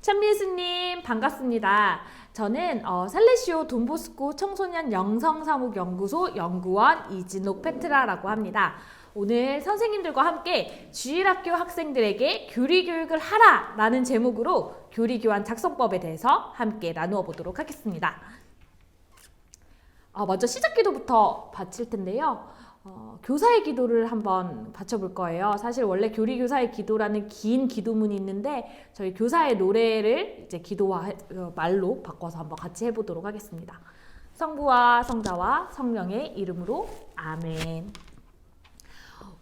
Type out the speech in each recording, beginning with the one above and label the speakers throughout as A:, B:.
A: 찬미예수님 반갑습니다. 저는 살레시오 돈보스코 청소년 영성사목연구소 연구원 이진옥 페트라라고 합니다. 오늘 선생님들과 함께 주일학교 학생들에게 교리교육을 하라 라는 제목으로 교리교환 작성법에 대해서 함께 나누어 보도록 하겠습니다. 먼저 시작기도부터 바칠 텐데요. 교사의 기도를 한번 바쳐볼 거예요. 사실 원래 교리교사의 기도라는 긴 기도문이 있는데 저희 교사의 노래를 이제 기도와 말로 바꿔서 한번 같이 해보도록 하겠습니다. 성부와 성자와 성령의 이름으로 아멘.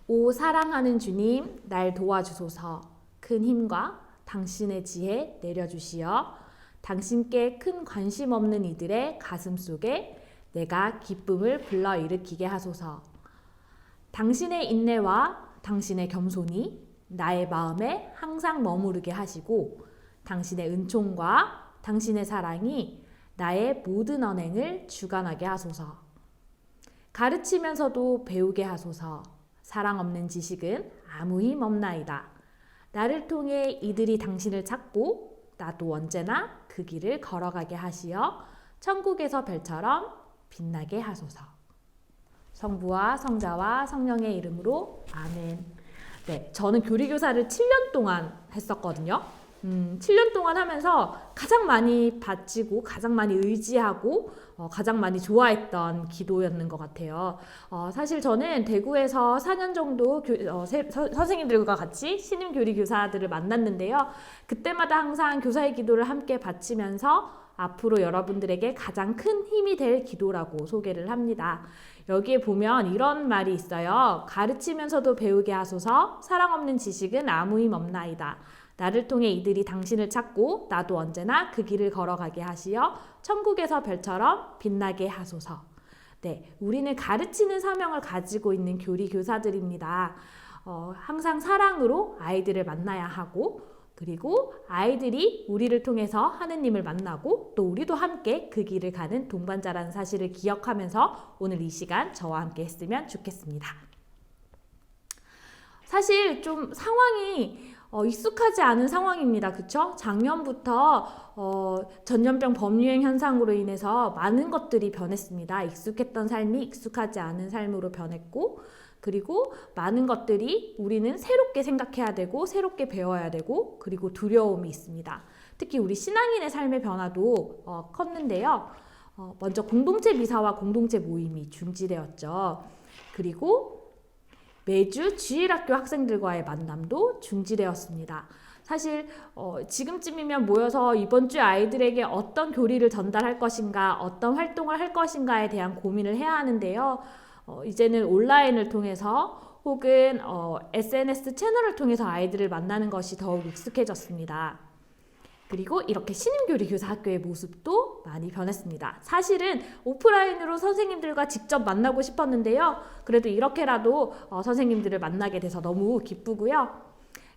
A: 오 사랑하는 주님, 날 도와주소서. 큰 힘과 당신의 지혜 내려주시어 당신께 큰 관심 없는 이들의 가슴 속에 내가 기쁨을 불러일으키게 하소서. 당신의 인내와 당신의 겸손이 나의 마음에 항상 머무르게 하시고 당신의 은총과 당신의 사랑이 나의 모든 언행을 주관하게 하소서. 가르치면서도 배우게 하소서. 사랑 없는 지식은 아무 힘 없나이다. 나를 통해 이들이 당신을 찾고 나도 언제나 그 길을 걸어가게 하시어 천국에서 별처럼 빛나게 하소서. 성부와 성자와 성령의 이름으로 아멘. 네, 저는 교리교사를 7년 동안 했었거든요. 7년 동안 하면서 가장 많이 바치고 가장 많이 의지하고 가장 많이 좋아했던 기도였는 것 같아요. 사실 저는 대구에서 4년 정도 선생님들과 같이 신임 교리교사들을 만났는데요. 그때마다 항상 교사의 기도를 함께 바치면서 앞으로 여러분들에게 가장 큰 힘이 될 기도라고 소개를 합니다. 여기에 보면 이런 말이 있어요. 가르치면서도 배우게 하소서. 사랑 없는 지식은 아무 힘 없나이다. 나를 통해 이들이 당신을 찾고 나도 언제나 그 길을 걸어가게 하시어 천국에서 별처럼 빛나게 하소서. 네, 우리는 가르치는 사명을 가지고 있는 교리교사들입니다. 항상 사랑으로 아이들을 만나야 하고 그리고 아이들이 우리를 통해서 하느님을 만나고 또 우리도 함께 그 길을 가는 동반자라는 사실을 기억하면서 오늘 이 시간 저와 함께 했으면 좋겠습니다. 사실 좀 상황이 익숙하지 않은 상황입니다. 그쵸? 작년부터 전염병 범유행 현상으로 인해서 많은 것들이 변했습니다. 익숙했던 삶이 익숙하지 않은 삶으로 변했고 그리고 많은 것들이 우리는 새롭게 생각해야 되고 새롭게 배워야 되고 그리고 두려움이 있습니다. 특히 우리 신앙인의 삶의 변화도 컸는데요. 먼저 공동체 미사와 공동체 모임이 중지되었죠. 그리고 매주 주일학교 학생들과의 만남도 중지되었습니다. 사실 지금쯤이면 모여서 이번 주 아이들에게 어떤 교리를 전달할 것인가 어떤 활동을 할 것인가에 대한 고민을 해야 하는데요. 이제는 온라인을 통해서 혹은 SNS 채널을 통해서 아이들을 만나는 것이 더욱 익숙해졌습니다. 그리고 이렇게 신임교리교사 학교의 모습도 많이 변했습니다. 사실은 오프라인으로 선생님들과 직접 만나고 싶었는데요. 그래도 이렇게라도 선생님들을 만나게 돼서 너무 기쁘고요.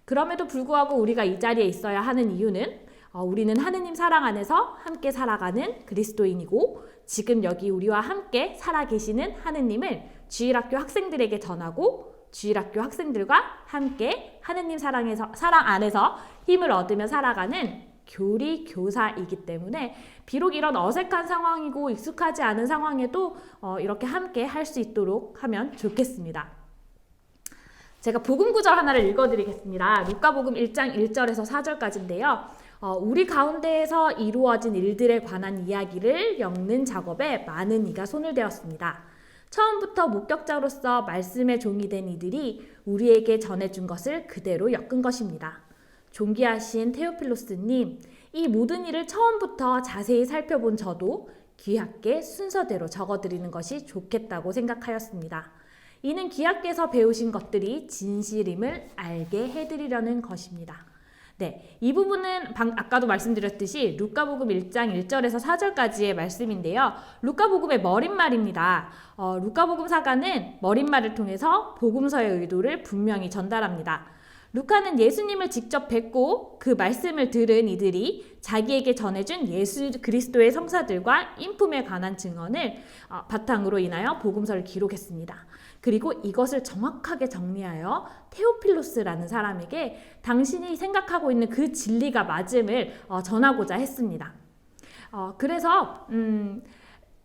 A: 그럼에도 불구하고 우리가 이 자리에 있어야 하는 이유는 우리는 하느님 사랑 안에서 함께 살아가는 그리스도인이고 지금 여기 우리와 함께 살아계시는 하느님을 주일학교 학생들에게 전하고 주일학교 학생들과 함께 하느님 사랑 안에서 힘을 얻으며 살아가는 교리교사이기 때문에 비록 이런 어색한 상황이고 익숙하지 않은 상황에도 이렇게 함께 할 수 있도록 하면 좋겠습니다. 제가 복음 구절 하나를 읽어드리겠습니다. 루카복음 1장 1절에서 4절까지인데요. 우리 가운데에서 이루어진 일들에 관한 이야기를 엮는 작업에 많은 이가 손을 대었습니다. 처음부터 목격자로서 말씀의 종이 된 이들이 우리에게 전해준 것을 그대로 엮은 것입니다. 존귀하신 테오필로스님, 이 모든 일을 처음부터 자세히 살펴본 저도 귀하께 순서대로 적어드리는 것이 좋겠다고 생각하였습니다. 이는 귀하께서 배우신 것들이 진실임을 알게 해드리려는 것입니다. 네, 이 부분은 아까도 말씀드렸듯이 루카복음 1장 1절에서 4절까지의 말씀인데요. 루카복음의 머릿말입니다. 루카복음 사가는 머릿말을 통해서 복음서의 의도를 분명히 전달합니다. 루카는 예수님을 직접 뵙고 그 말씀을 들은 이들이 자기에게 전해준 예수 그리스도의 성사들과 인품에 관한 증언을 바탕으로 인하여 복음서를 기록했습니다. 그리고 이것을 정확하게 정리하여 테오필로스라는 사람에게 당신이 생각하고 있는 그 진리가 맞음을 전하고자 했습니다. 그래서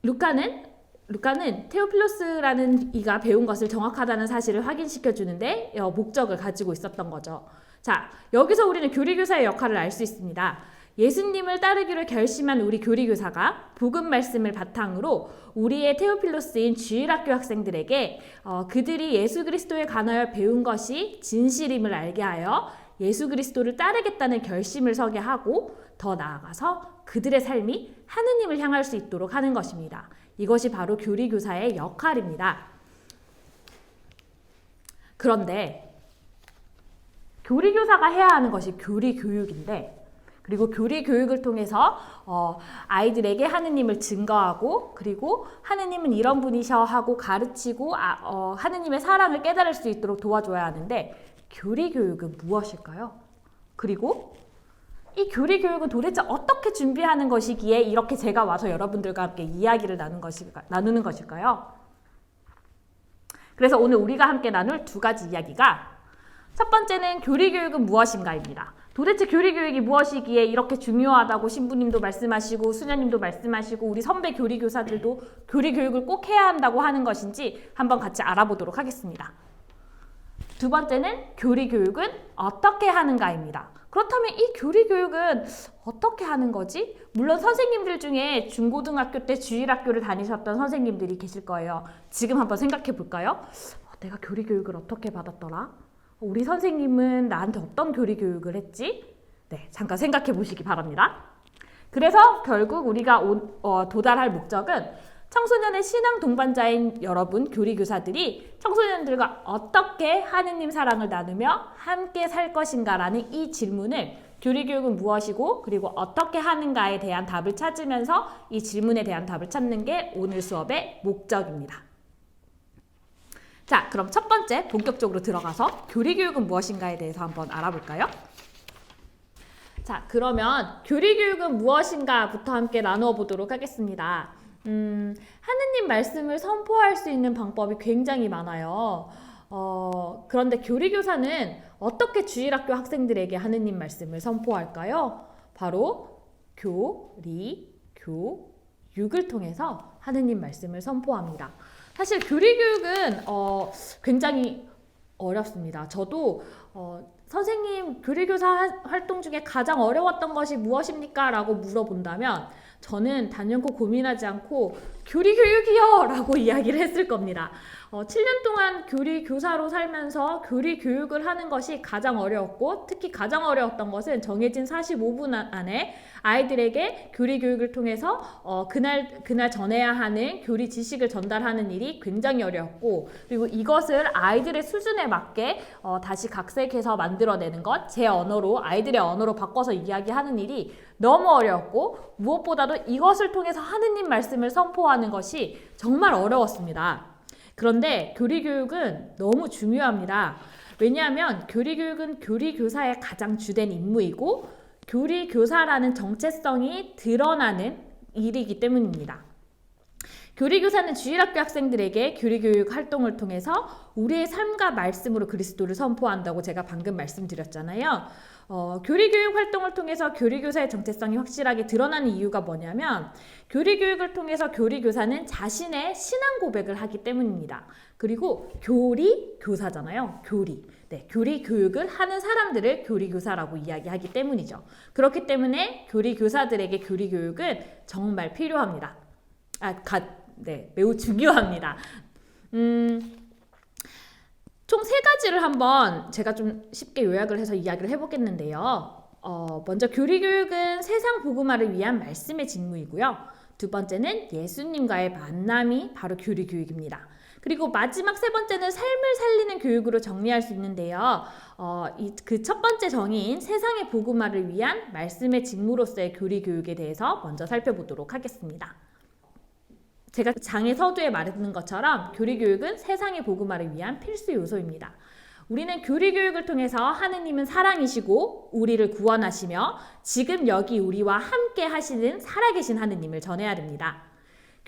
A: 루카는 테오필로스라는 이가 배운 것을 정확하다는 사실을 확인시켜 주는데 목적을 가지고 있었던 거죠. 자, 여기서 우리는 교리교사의 역할을 알 수 있습니다. 예수님을 따르기로 결심한 우리 교리교사가 복음 말씀을 바탕으로 우리의 테오필로스인 주일학교 학생들에게 그들이 예수 그리스도에 관하여 배운 것이 진실임을 알게 하여 예수 그리스도를 따르겠다는 결심을 서게 하고 더 나아가서 그들의 삶이 하느님을 향할 수 있도록 하는 것입니다. 이것이 바로 교리교사의 역할입니다. 그런데 교리교사가 해야 하는 것이 교리교육인데, 그리고 교리교육을 통해서 아이들에게 하느님을 증거하고, 그리고 하느님은 이런 분이셔 하고 가르치고 하느님의 사랑을 깨달을 수 있도록 도와줘야 하는데, 교리교육은 무엇일까요? 그리고 이 교리교육은 도대체 어떻게 준비하는 것이기에 이렇게 제가 와서 여러분들과 함께 이야기를 나누는 것일까요? 그래서 오늘 우리가 함께 나눌 두 가지 이야기가, 첫 번째는 교리교육은 무엇인가입니다. 도대체 교리교육이 무엇이기에 이렇게 중요하다고 신부님도 말씀하시고 수녀님도 말씀하시고 우리 선배 교리교사들도 교리교육을 꼭 해야 한다고 하는 것인지 한번 같이 알아보도록 하겠습니다. 두 번째는 교리교육은 어떻게 하는가입니다. 그렇다면 이 교리교육은 어떻게 하는 거지? 물론 선생님들 중에 중고등학교 때 주일학교를 다니셨던 선생님들이 계실 거예요. 지금 한번 생각해 볼까요? 내가 교리교육을 어떻게 받았더라? 우리 선생님은 나한테 어떤 교리교육을 했지? 네, 잠깐 생각해 보시기 바랍니다. 그래서 결국 우리가 도달할 목적은 청소년의 신앙 동반자인 여러분 교리교사들이 청소년들과 어떻게 하느님 사랑을 나누며 함께 살 것인가라는 이 질문을, 교리교육은 무엇이고 그리고 어떻게 하는가에 대한 답을 찾으면서 이 질문에 대한 답을 찾는 게 오늘 수업의 목적입니다. 자, 그럼 첫 번째 본격적으로 들어가서 교리교육은 무엇인가에 대해서 한번 알아볼까요? 자, 그러면 교리교육은 무엇인가부터 함께 나누어 보도록 하겠습니다. 하느님 말씀을 선포할 수 있는 방법이 굉장히 많아요. 그런데 교리교사는 어떻게 주일학교 학생들에게 하느님 말씀을 선포할까요? 바로 교육을 통해서 하느님 말씀을 선포합니다. 사실 교리교육은 굉장히 어렵습니다. 저도 선생님 교리교사 활동 중에 가장 어려웠던 것이 무엇입니까? 라고 물어본다면 저는 단연코 고민하지 않고 교리교육이요! 라고 이야기를 했을 겁니다. 7년 동안 교리교사로 살면서 교리교육을 하는 것이 가장 어려웠고, 특히 가장 어려웠던 것은 정해진 45분 안에 아이들에게 교리교육을 통해서 그날 전해야 하는 교리 지식을 전달하는 일이 굉장히 어려웠고, 그리고 이것을 아이들의 수준에 맞게 다시 각색해서 만들어내는 것, 제 언어로, 아이들의 언어로 바꿔서 이야기하는 일이 너무 어려웠고, 무엇보다도 이것을 통해서 하느님 말씀을 선포하는 것이 정말 어려웠습니다. 그런데 교리교육은 너무 중요합니다. 왜냐하면 교리교육은 교리교사의 가장 주된 임무이고 교리교사라는 정체성이 드러나는 일이기 때문입니다. 교리교사는 주일학교 학생들에게 교리교육 활동을 통해서 우리의 삶과 말씀으로 그리스도를 선포한다고 제가 방금 말씀드렸잖아요. 교리교육 활동을 통해서 교리교사의 정체성이 확실하게 드러나는 이유가 뭐냐면, 교리교육을 통해서 교리교사는 자신의 신앙 고백을 하기 때문입니다. 그리고 교리교사잖아요. 교리교육을 하는 사람들을 교리교사라고 이야기하기 때문이죠. 그렇기 때문에 교리교사들에게 교리교육은 정말 필요합니다. 매우 중요합니다. 총 3가지를 한번 제가 좀 쉽게 요약을 해서 이야기를 해보겠는데요. 먼저 교리교육은 세상 복음화를 위한 말씀의 직무이고요. 두 번째는 예수님과의 만남이 바로 교리교육입니다. 그리고 마지막 3번째는 삶을 살리는 교육으로 정리할 수 있는데요. 그 첫 번째 정의인 세상의 복음화를 위한 말씀의 직무로서의 교리교육에 대해서 먼저 살펴보도록 하겠습니다. 제가 장의 서두에 말했는 것처럼 교리교육은 세상의 복음화를 위한 필수 요소입니다. 우리는 교리교육을 통해서 하느님은 사랑이시고 우리를 구원하시며 지금 여기 우리와 함께 하시는 살아계신 하느님을 전해야 됩니다.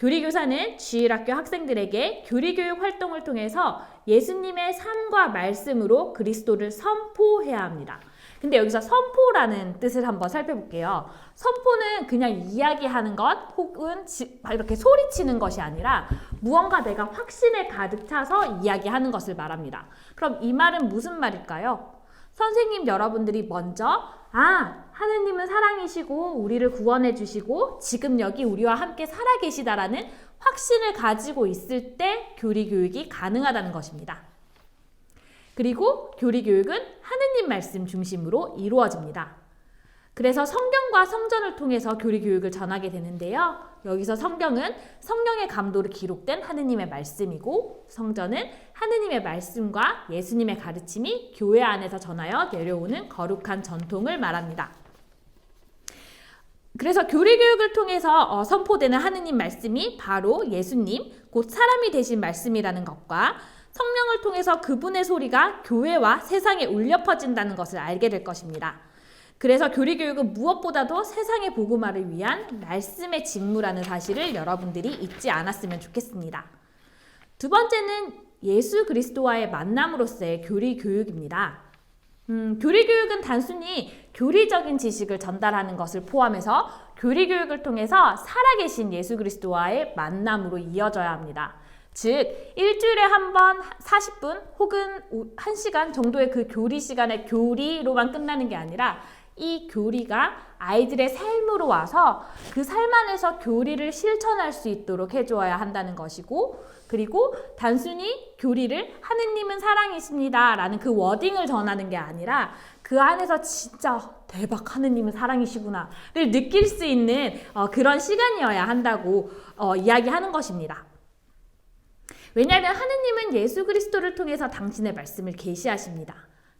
A: 교리교사는 주일학교 학생들에게 교리교육 활동을 통해서 예수님의 삶과 말씀으로 그리스도를 선포해야 합니다. 근데 여기서 선포라는 뜻을 한번 살펴볼게요. 선포는 그냥 이야기하는 것 혹은 이렇게 소리치는 것이 아니라 무언가 내가 확신에 가득 차서 이야기하는 것을 말합니다. 그럼 이 말은 무슨 말일까요? 선생님 여러분들이 먼저 하느님은 사랑이시고 우리를 구원해 주시고 지금 여기 우리와 함께 살아 계시다라는 확신을 가지고 있을 때 교리교육이 가능하다는 것입니다. 그리고 교리교육은 하느님 말씀 중심으로 이루어집니다. 그래서 성경과 성전을 통해서 교리교육을 전하게 되는데요. 여기서 성경은 성령의 감도로 기록된 하느님의 말씀이고 성전은 하느님의 말씀과 예수님의 가르침이 교회 안에서 전하여 내려오는 거룩한 전통을 말합니다. 그래서 교리교육을 통해서 선포되는 하느님 말씀이 바로 예수님, 곧 사람이 되신 말씀이라는 것과 성령을 통해서 그분의 소리가 교회와 세상에 울려 퍼진다는 것을 알게 될 것입니다. 그래서 교리교육은 무엇보다도 세상의 복음화를 위한 말씀의 직무라는 사실을 여러분들이 잊지 않았으면 좋겠습니다. 두 번째는 예수 그리스도와의 만남으로서의 교리교육입니다. 교리교육은 단순히 교리적인 지식을 전달하는 것을 포함해서 교리교육을 통해서 살아계신 예수 그리스도와의 만남으로 이어져야 합니다. 즉 일주일에 한 번 40분 혹은 1시간 정도의 그 교리 시간에 교리로만 끝나는 게 아니라 이 교리가 아이들의 삶으로 와서 그 삶 안에서 교리를 실천할 수 있도록 해주어야 한다는 것이고 그리고 단순히 교리를 하느님은 사랑이십니다 라는 그 워딩을 전하는 게 아니라 그 안에서 진짜 대박 하느님은 사랑이시구나 를 느낄 수 있는 그런 시간이어야 한다고 이야기하는 것입니다. 왜냐하면 하느님은 예수 그리스도를 통해서 당신의 말씀을 계시하십니다.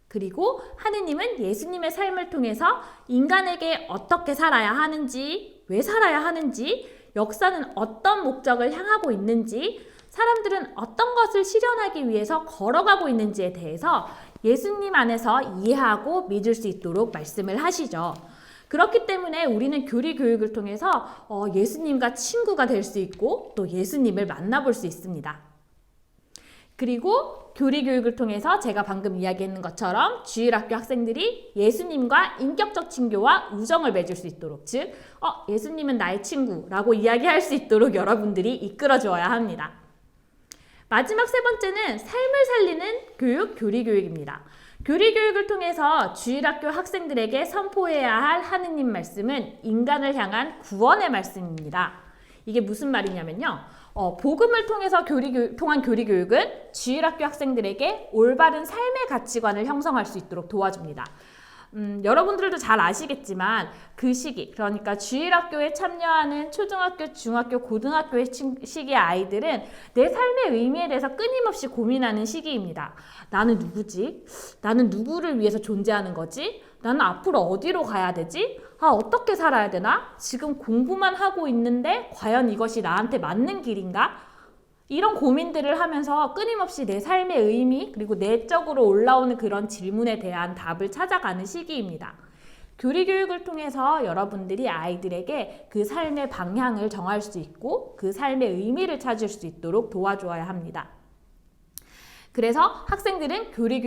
A: 그리고 하느님은 예수님의 삶을 통해서 인간에게 어떻게 살아야 하는지, 왜 살아야 하는지, 역사는 어떤 목적을 향하고 있는지, 사람들은 어떤 것을 실현하기 위해서 걸어가고 있는지에 대해서 예수님 안에서 이해하고 믿을 수 있도록 말씀을 하시죠. 그렇기 때문에 우리는 교리 교육을 통해서 예수님과 친구가 될 수 있고 또 예수님을 만나볼 수 있습니다. 그리고 교리 교육을 통해서 제가 방금 이야기했는 것처럼 주일학교 학생들이 예수님과 인격적 친교와 우정을 맺을 수 있도록 즉 예수님은 나의 친구라고 이야기할 수 있도록 여러분들이 이끌어 주어야 합니다. 마지막 세 번째는 삶을 살리는 교육, 교리 교육입니다. 교리 교육을 통해서 주일학교 학생들에게 선포해야 할 하느님 말씀은 인간을 향한 구원의 말씀입니다. 이게 무슨 말이냐면요. 복음을 통해서 통한 교리 교육은 주일학교 학생들에게 올바른 삶의 가치관을 형성할 수 있도록 도와줍니다. 여러분들도 잘 아시겠지만 그 시기, 그러니까 주일학교에 참여하는 초등학교, 중학교, 고등학교의 시기의 아이들은 내 삶의 의미에 대해서 끊임없이 고민하는 시기입니다. 나는 누구지? 나는 누구를 위해서 존재하는 거지? 나는 앞으로 어디로 가야 되지? 어떻게 살아야 되나? 지금 공부만 하고 있는데 과연 이것이 나한테 맞는 길인가? 이런 고민들을 하면서 끊임없이 내 삶의 의미 그리고 내적으로 올라오는 그런 질문에 대한 답을 찾아가는 시기입니다. 교리 교육을 통해서 여러분들이 아이들에게 그 삶의 방향을 정할 수 있고 그 삶의 의미를 찾을 수 있도록 도와주어야 합니다. 그래서 학생들은 교리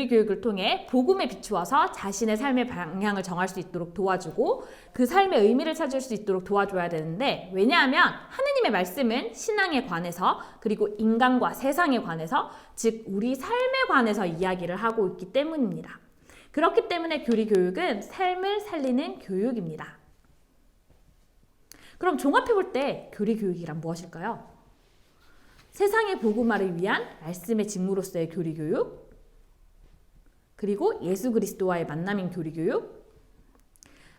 A: 교육을 통해 복음에 비추어서 자신의 삶의 방향을 정할 수 있도록 도와주고 그 삶의 의미를 찾을 수 있도록 도와줘야 되는데 왜냐하면 하느님의 말씀은 신앙에 관해서 그리고 인간과 세상에 관해서 즉 우리 삶에 관해서 이야기를 하고 있기 때문입니다. 그렇기 때문에 교리 교육은 삶을 살리는 교육입니다. 그럼 종합해 볼 때 교리 교육이란 무엇일까요? 세상의 복음화를 위한 말씀의 직무로서의 교리 교육, 그리고 예수 그리스도와의 만남인 교리 교육,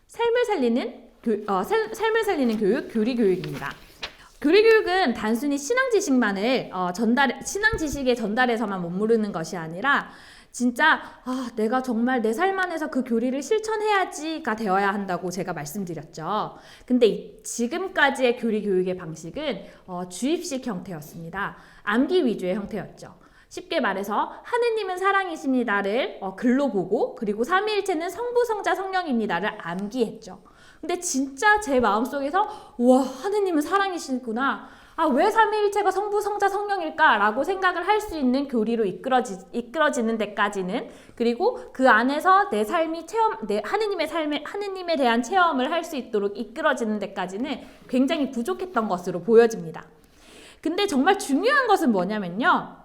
A: 삶을 살리는 교육, 교리 교육입니다. 교리 교육은 단순히 신앙 지식만을 신앙 지식의 전달에서만 머무르는 것이 아니라 진짜 내가 정말 내 삶 안에서 그 교리를 실천해야지가 되어야 한다고 제가 말씀드렸죠. 근데 지금까지의 교리 교육의 방식은 주입식 형태였습니다. 암기 위주의 형태였죠. 쉽게 말해서 하느님은 사랑이십니다를 글로 보고 그리고 삼위일체는 성부, 성자, 성령입니다를 암기했죠. 근데 진짜 제 마음속에서 우와, 하느님은 사랑이시구나. 아, 왜 삼위일체가 성부, 성자, 성령일까? 라고 생각을 할 수 있는 교리로 이끌어지는 데까지는, 그리고 그 안에서 내 삶이 하느님에 대한 체험을 할 수 있도록 이끌어지는 데까지는 굉장히 부족했던 것으로 보여집니다. 근데 정말 중요한 것은 뭐냐면요.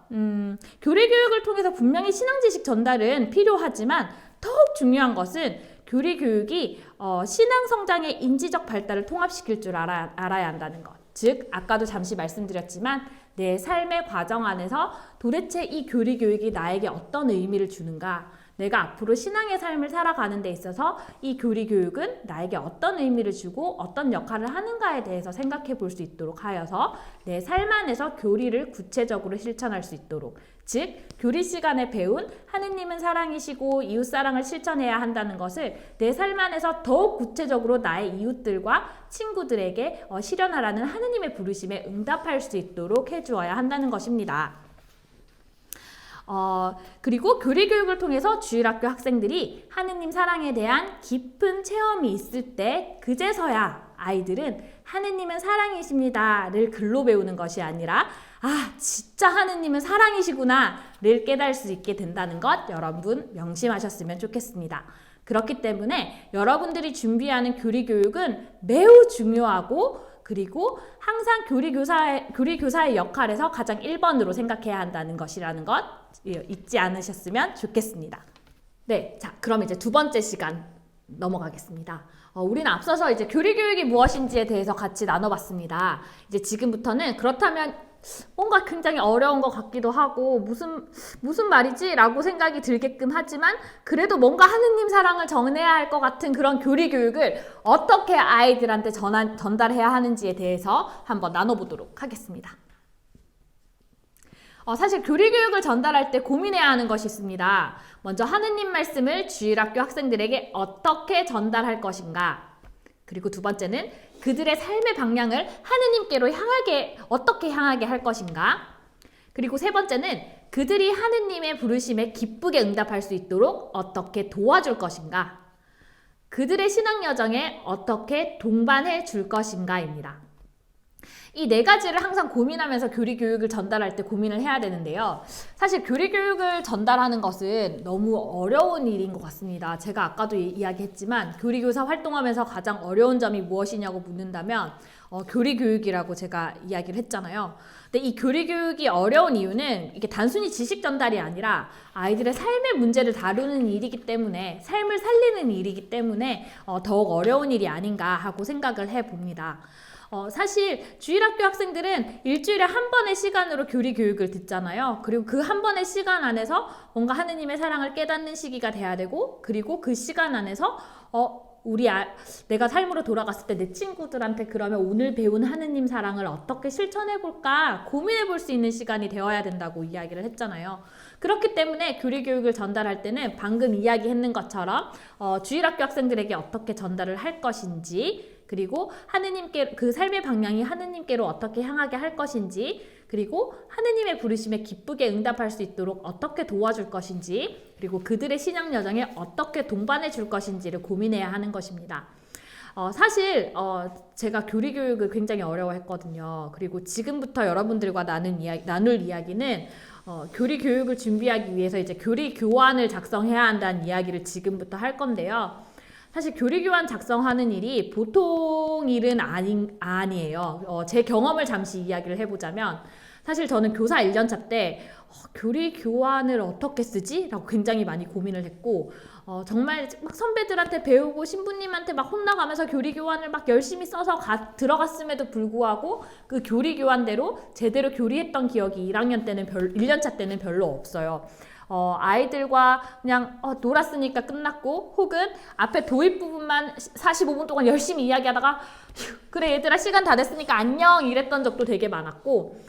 A: 교리 교육을 통해서 분명히 신앙 지식 전달은 필요하지만 더욱 중요한 것은 교리 교육이 신앙 성장의 인지적 발달을 통합시킬 줄 알아야 한다는 것. 즉, 아까도 잠시 말씀드렸지만 내 삶의 과정 안에서 도대체 이 교리 교육이 나에게 어떤 의미를 주는가, 내가 앞으로 신앙의 삶을 살아가는 데 있어서 이 교리 교육은 나에게 어떤 의미를 주고 어떤 역할을 하는가에 대해서 생각해 볼 수 있도록 하여서 내 삶 안에서 교리를 구체적으로 실천할 수 있도록, 즉 교리 시간에 배운 하느님은 사랑이시고 이웃사랑을 실천해야 한다는 것을 내 삶 안에서 더욱 구체적으로 나의 이웃들과 친구들에게 실현하라는 하느님의 부르심에 응답할 수 있도록 해주어야 한다는 것입니다. 그리고 교리 교육을 통해서 주일학교 학생들이 하느님 사랑에 대한 깊은 체험이 있을 때 그제서야 아이들은 하느님은 사랑이십니다를 글로 배우는 것이 아니라 아, 진짜 하느님은 사랑이시구나를 깨달을 수 있게 된다는 것 여러분 명심하셨으면 좋겠습니다. 그렇기 때문에 여러분들이 준비하는 교리 교육은 매우 중요하고, 그리고 항상 교리 교사의 역할에서 가장 1번으로 생각해야 한다는 것이라는 것 잊지 않으셨으면 좋겠습니다. 네, 자, 그럼 이제 두 번째 시간 넘어가겠습니다. 우리는 앞서서 이제 교리 교육이 무엇인지에 대해서 같이 나눠봤습니다. 이제 지금부터는 그렇다면 뭔가 굉장히 어려운 것 같기도 하고 무슨 말이지? 라고 생각이 들게끔 하지만 그래도 뭔가 하느님 사랑을 전해야 할 것 같은 그런 교리 교육을 어떻게 아이들한테 전달해야 하는지에 대해서 한번 나눠보도록 하겠습니다. 사실 교리 교육을 전달할 때 고민해야 하는 것이 있습니다. 먼저 하느님 말씀을 주일학교 학생들에게 어떻게 전달할 것인가? 그리고 두 번째는 그들의 삶의 방향을 하느님께로 어떻게 향하게 할 것인가? 그리고 세 번째는 그들이 하느님의 부르심에 기쁘게 응답할 수 있도록 어떻게 도와줄 것인가? 그들의 신앙 여정에 어떻게 동반해 줄 것인가입니다. 이 네 가지를 항상 고민하면서 교리 교육을 전달할 때 고민을 해야 되는데요. 사실 교리 교육을 전달하는 것은 너무 어려운 일인 것 같습니다. 제가 아까도 이야기했지만 교리 교사 활동하면서 가장 어려운 점이 무엇이냐고 묻는다면 교리 교육이라고 제가 이야기를 했잖아요. 근데 이 교리 교육이 어려운 이유는 이게 단순히 지식 전달이 아니라 아이들의 삶의 문제를 다루는 일이기 때문에, 삶을 살리는 일이기 때문에 더욱 어려운 일이 아닌가 하고 생각을 해봅니다. 사실 주일학교 학생들은 일주일에 한 번의 시간으로 교리 교육을 듣잖아요. 그리고 그 한 번의 시간 안에서 뭔가 하느님의 사랑을 깨닫는 시기가 돼야 되고, 그리고 그 시간 안에서 내가 삶으로 돌아갔을 때 내 친구들한테 그러면 오늘 배운 하느님 사랑을 어떻게 실천해볼까 고민해볼 수 있는 시간이 되어야 된다고 이야기를 했잖아요. 그렇기 때문에 교리 교육을 전달할 때는 방금 이야기했는 것처럼 주일학교 학생들에게 어떻게 전달을 할 것인지, 그리고 하느님께 그 삶의 방향이 하느님께로 어떻게 향하게 할 것인지, 그리고 하느님의 부르심에 기쁘게 응답할 수 있도록 어떻게 도와줄 것인지, 그리고 그들의 신앙 여정에 어떻게 동반해 줄 것인지를 고민해야 하는 것입니다. 사실 제가 교리 교육을 굉장히 어려워했거든요. 그리고 지금부터 여러분들과 나눌 이야기는 교리 교육을 준비하기 위해서 이제 교리 교환을 작성해야 한다는 이야기를 지금부터 할 건데요. 사실 교리 교환 작성하는 일이 보통 일은 아니에요. 제 경험을 잠시 이야기를 해보자면, 사실 저는 교사 1년차 때 교리 교환을 어떻게 쓰지? 라고 굉장히 많이 고민을 했고, 정말 막 선배들한테 배우고 신부님한테 막 혼나가면서 교리 교환을 막 열심히 써서 들어갔음에도 불구하고 그 교리 교환대로 제대로 교리했던 기억이 1년차 때는 별로 없어요. 아이들과 그냥 놀았으니까 끝났고, 혹은 앞에 도입 부분만 45분 동안 열심히 이야기하다가 그래 얘들아 시간 다 됐으니까 안녕 이랬던 적도 되게 많았고,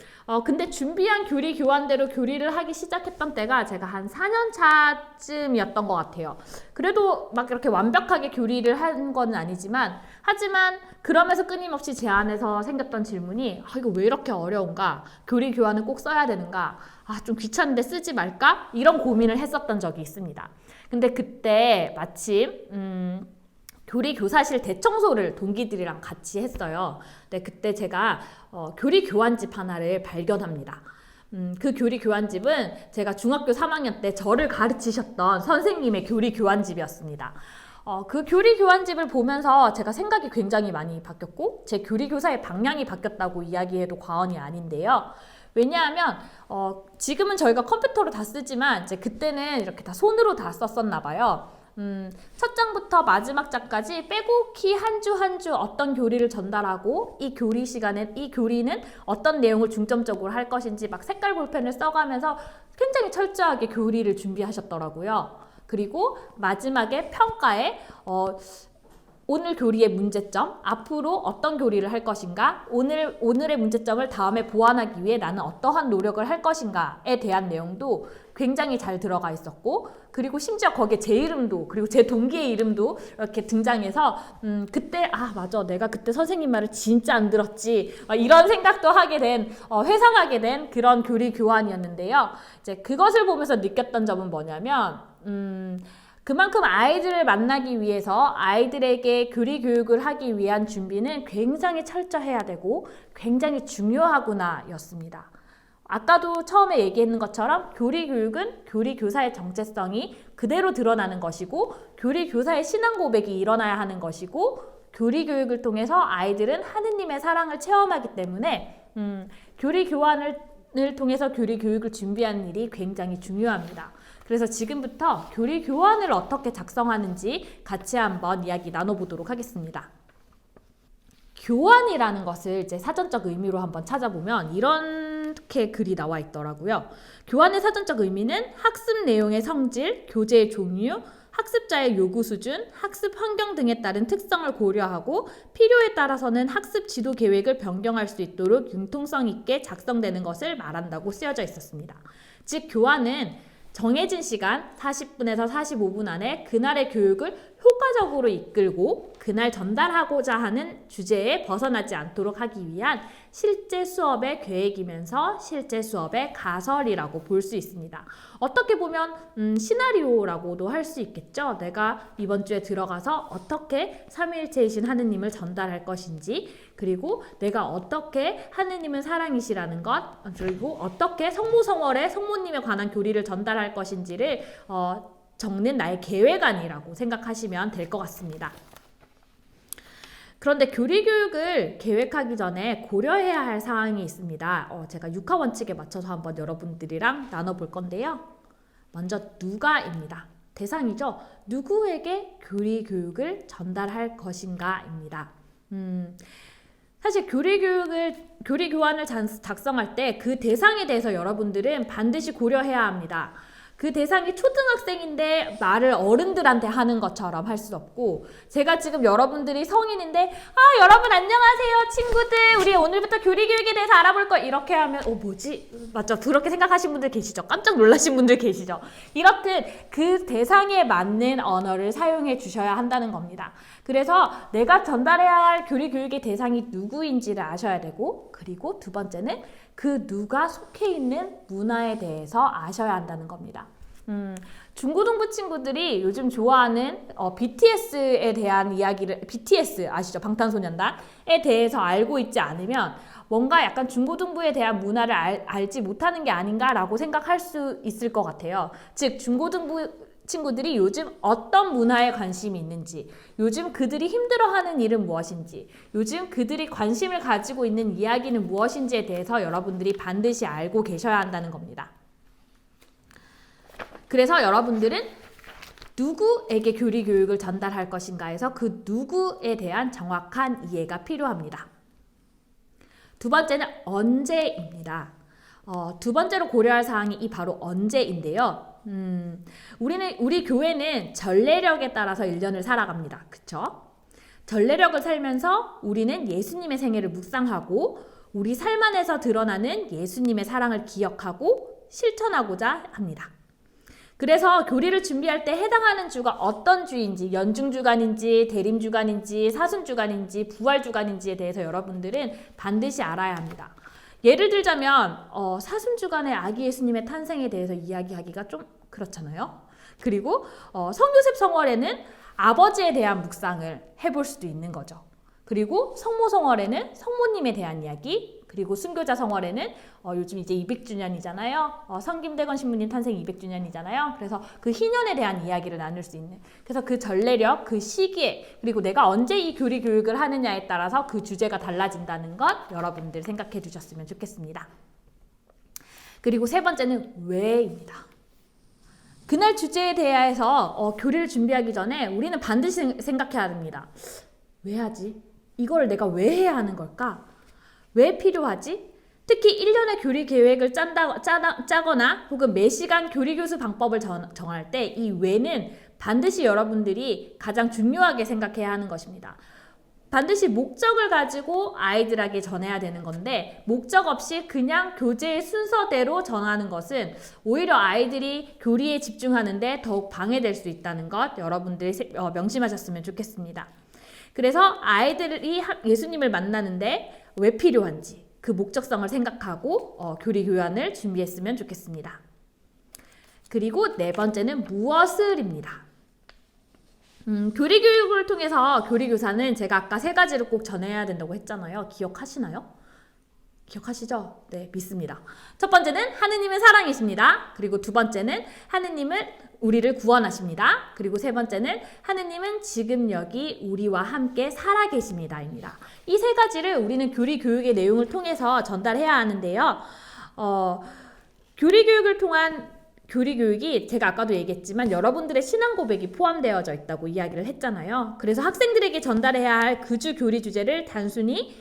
A: 근데 준비한 교리 교환대로 교리를 하기 시작했던 때가 제가 한 4년 차쯤이었던 것 같아요. 그래도 막 이렇게 완벽하게 교리를 한 건 아니지만, 하지만 그러면서 끊임없이 제 안에서 생겼던 질문이 이거 왜 이렇게 어려운가? 교리 교환은 꼭 써야 되는가? 좀 귀찮은데 쓰지 말까? 이런 고민을 했었던 적이 있습니다. 근데 그때 마침 교리 교사실 대청소를 동기들이랑 같이 했어요. 네, 그때 제가 교리 교환집 하나를 발견합니다. 그 교리 교환집은 제가 중학교 3학년 때 저를 가르치셨던 선생님의 교리 교환집이었습니다. 그 교리 교환집을 보면서 제가 생각이 굉장히 많이 바뀌었고 제 교리 교사의 방향이 바뀌었다고 이야기해도 과언이 아닌데요. 왜냐하면 지금은 저희가 컴퓨터로 다 쓰지만 이제 그때는 이렇게 다 손으로 다 썼었나 봐요. 첫 장부터 마지막 장까지 빼곡히 한 주 한 주 어떤 교리를 전달하고 이 교리 시간에 이 교리는 어떤 내용을 중점적으로 할 것인지 막 색깔 볼펜을 써가면서 굉장히 철저하게 교리를 준비하셨더라고요. 그리고 마지막에 평가에 오늘 교리의 문제점, 앞으로 어떤 교리를 할 것인가, 오늘의 문제점을 다음에 보완하기 위해 나는 어떠한 노력을 할 것인가에 대한 내용도 굉장히 잘 들어가 있었고, 그리고 심지어 거기에 제 이름도, 그리고 제 동기의 이름도 이렇게 등장해서 그때 맞아, 내가 그때 선생님 말을 진짜 안 들었지, 이런 생각도 하게 된, 회상하게 된 그런 교리 교환이었는데요. 이제 그것을 보면서 느꼈던 점은 뭐냐면 그만큼 아이들을 만나기 위해서 아이들에게 교리 교육을 하기 위한 준비는 굉장히 철저해야 되고 굉장히 중요하구나 였습니다. 아까도 처음에 얘기했는 것처럼 교리 교육은 교리 교사의 정체성이 그대로 드러나는 것이고 교리 교사의 신앙 고백이 일어나야 하는 것이고 교리 교육을 통해서 아이들은 하느님의 사랑을 체험하기 때문에 교리 교환을 통해서 교리 교육을 준비하는 일이 굉장히 중요합니다. 그래서 지금부터 교리 교환을 어떻게 작성하는지 같이 한번 이야기 나눠보도록 하겠습니다. 교환이라는 것을 이제 사전적 의미로 한번 찾아보면 이렇게 글이 나와 있더라고요. 교환의 사전적 의미는 학습 내용의 성질, 교재의 종류, 학습자의 요구 수준, 학습 환경 등에 따른 특성을 고려하고 필요에 따라서는 학습 지도 계획을 변경할 수 있도록 융통성 있게 작성되는 것을 말한다고 쓰여져 있었습니다. 즉 교환은 정해진 시간 40분에서 45분 안에 그날의 교육을 효과적으로 이끌고 그날 전달하고자 하는 주제에 벗어나지 않도록 하기 위한 실제 수업의 계획이면서 실제 수업의 가설이라고 볼 수 있습니다. 어떻게 보면 시나리오라고도 할 수 있겠죠. 내가 이번 주에 들어가서 어떻게 삼위일체이신 하느님을 전달할 것인지, 그리고 내가 어떻게 하느님은 사랑이시라는 것, 그리고 어떻게 성모성월에 성모님에 관한 교리를 전달할 것인지를 적는 나의 계획안이라고 생각하시면 될 것 같습니다. 그런데 교리 교육을 계획하기 전에 고려해야 할 사항이 있습니다. 제가 6화 원칙에 맞춰서 한번 여러분들이랑 나눠볼 건데요. 먼저 누가입니다. 대상이죠. 누구에게 교리 교육을 전달할 것인가입니다. 사실 교리 교환을 작성할 때 그 대상에 대해서 여러분들은 반드시 고려해야 합니다. 그 대상이 초등학생인데 말을 어른들한테 하는 것처럼 할 수 없고, 제가 지금 여러분들이 성인인데 여러분 안녕하세요 친구들, 우리 오늘부터 교리 교육에 대해서 알아볼 거, 이렇게 하면 뭐지? 맞죠? 그렇게 생각하신 분들 계시죠? 깜짝 놀라신 분들 계시죠? 이렇듯 그 대상에 맞는 언어를 사용해 주셔야 한다는 겁니다. 그래서 내가 전달해야 할 교리 교육의 대상이 누구인지를 아셔야 되고, 그리고 두 번째는 그 누가 속해 있는 문화에 대해서 아셔야 한다는 겁니다. 중고등부 친구들이 요즘 좋아하는 BTS에 대한 이야기를, BTS 아시죠? 방탄소년단에 대해서 알고 있지 않으면 뭔가 약간 중고등부에 대한 문화를 알지 못하는 게 아닌가라고 생각할 수 있을 것 같아요. 즉 중고등부 친구들이 요즘 어떤 문화에 관심이 있는지, 요즘 그들이 힘들어하는 일은 무엇인지, 요즘 그들이 관심을 가지고 있는 이야기는 무엇인지에 대해서 여러분들이 반드시 알고 계셔야 한다는 겁니다. 그래서 여러분들은 누구에게 교리 교육을 전달할 것인가 해서 그 누구에 대한 정확한 이해가 필요합니다. 두 번째는 언제입니다. 두 번째로 고려할 사항이 바로 언제인데요. 우리 교회는 전례력에 따라서 1년을 살아갑니다. 그쵸? 전례력을 살면서 우리는 예수님의 생애를 묵상하고 우리 삶 안에서 드러나는 예수님의 사랑을 기억하고 실천하고자 합니다. 그래서 교리를 준비할 때 해당하는 주가 어떤 주인지, 연중주간인지, 대림주간인지, 사순주간인지, 부활주간인지에 대해서 여러분들은 반드시 알아야 합니다. 예를 들자면 사순주간의 아기 예수님의 탄생에 대해서 이야기하기가 좀 그렇잖아요. 그리고 성요셉 성월에는 아버지에 대한 묵상을 해볼 수도 있는 거죠. 그리고 성모 성월에는 성모님에 대한 이야기, 그리고 순교자 성월에는 요즘 이제 200주년이잖아요. 성김대건 신부님 탄생 200주년이잖아요. 그래서 그 희년에 대한 이야기를 나눌 수 있는, 그래서 그 전례력, 그 시기에, 그리고 내가 언제 이 교리 교육을 하느냐에 따라서 그 주제가 달라진다는 것 여러분들 생각해 두셨으면 좋겠습니다. 그리고 세 번째는 왜입니다. 그날 주제에 대해서 교리를 준비하기 전에 우리는 반드시 생각해야 됩니다. 왜 하지? 이걸 내가 왜 해야 하는 걸까? 왜 필요하지? 특히 1년의 교리 계획을 짜거나 혹은 매 시간 교리 교수 방법을 정할 때 이 왜는 반드시 여러분들이 가장 중요하게 생각해야 하는 것입니다. 반드시 목적을 가지고 아이들에게 전해야 되는 건데, 목적 없이 그냥 교재의 순서대로 전하는 것은 오히려 아이들이 교리에 집중하는데 더욱 방해될 수 있다는 것 여러분들이 명심하셨으면 좋겠습니다. 그래서 아이들이 예수님을 만나는데 왜 필요한지 그 목적성을 생각하고 교리 교환을 준비했으면 좋겠습니다. 그리고 네 번째는 무엇을입니다. 교리 교육을 통해서 교리 교사는 제가 아까 세 가지를 꼭 전해야 된다고 했잖아요. 기억하시나요? 기억하시죠? 네, 믿습니다. 첫 번째는 하느님은 사랑이십니다. 그리고 두 번째는 하느님은 우리를 구원하십니다. 그리고 세 번째는 하느님은 지금 여기 우리와 함께 살아계십니다. 입니다. 이 세 가지를 우리는 교리 교육의 내용을 통해서 전달해야 하는데요. 교리 교육을 통한 교리 교육이 제가 아까도 얘기했지만 여러분들의 신앙 고백이 포함되어져 있다고 이야기를 했잖아요. 그래서 학생들에게 전달해야 할 그 주 교리 주제를 단순히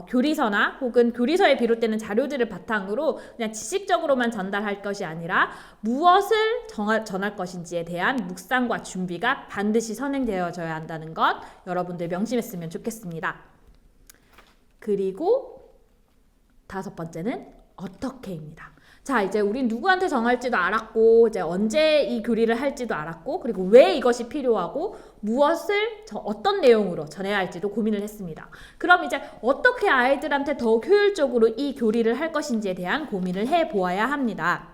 A: 교리서나 혹은 교리서에 비롯되는 자료들을 바탕으로 그냥 지식적으로만 전달할 것이 아니라 무엇을 전할 것인지에 대한 묵상과 준비가 반드시 선행되어져야 한다는 것 여러분들 명심했으면 좋겠습니다. 그리고 다섯 번째는 어떻게입니다. 자, 이제 우린 누구한테 정할지도 알았고, 이제 언제 이 교리를 할지도 알았고, 그리고 왜 이것이 필요하고, 무엇을 어떤 내용으로 전해야 할지도 고민을 했습니다. 그럼 이제 어떻게 아이들한테 더욱 효율적으로 이 교리를 할 것인지에 대한 고민을 해보아야 합니다.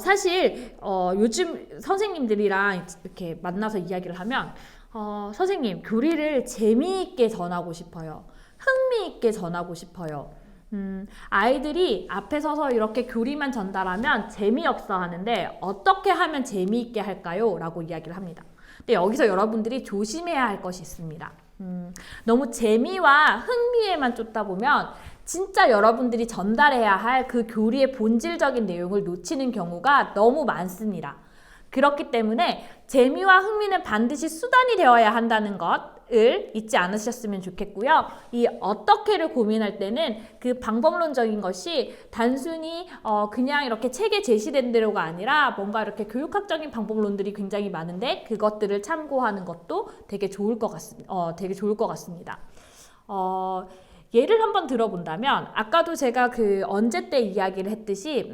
A: 사실 요즘 선생님들이랑 이렇게 만나서 이야기를 하면 선생님, 교리를 재미있게 전하고 싶어요. 흥미있게 전하고 싶어요. 아이들이 앞에 서서 이렇게 교리만 전달하면 재미없어 하는데 어떻게 하면 재미있게 할까요? 라고 이야기를 합니다. 근데 여기서 여러분들이 조심해야 할 것이 있습니다. 너무 재미와 흥미에만 쫓다 보면 진짜 여러분들이 전달해야 할 그 교리의 본질적인 내용을 놓치는 경우가 너무 많습니다. 그렇기 때문에 재미와 흥미는 반드시 수단이 되어야 한다는 것을 잊지 않으셨으면 좋겠고요. 이 어떻게를 고민할 때는 그 방법론적인 것이 단순히 그냥 이렇게 책에 제시된 대로가 아니라 뭔가 이렇게 교육학적인 방법론들이 굉장히 많은데 그것들을 참고하는 것도 되게 좋을 것 같습니다. 예를 한번 들어본다면 아까도 제가 그 언제 때 이야기를 했듯이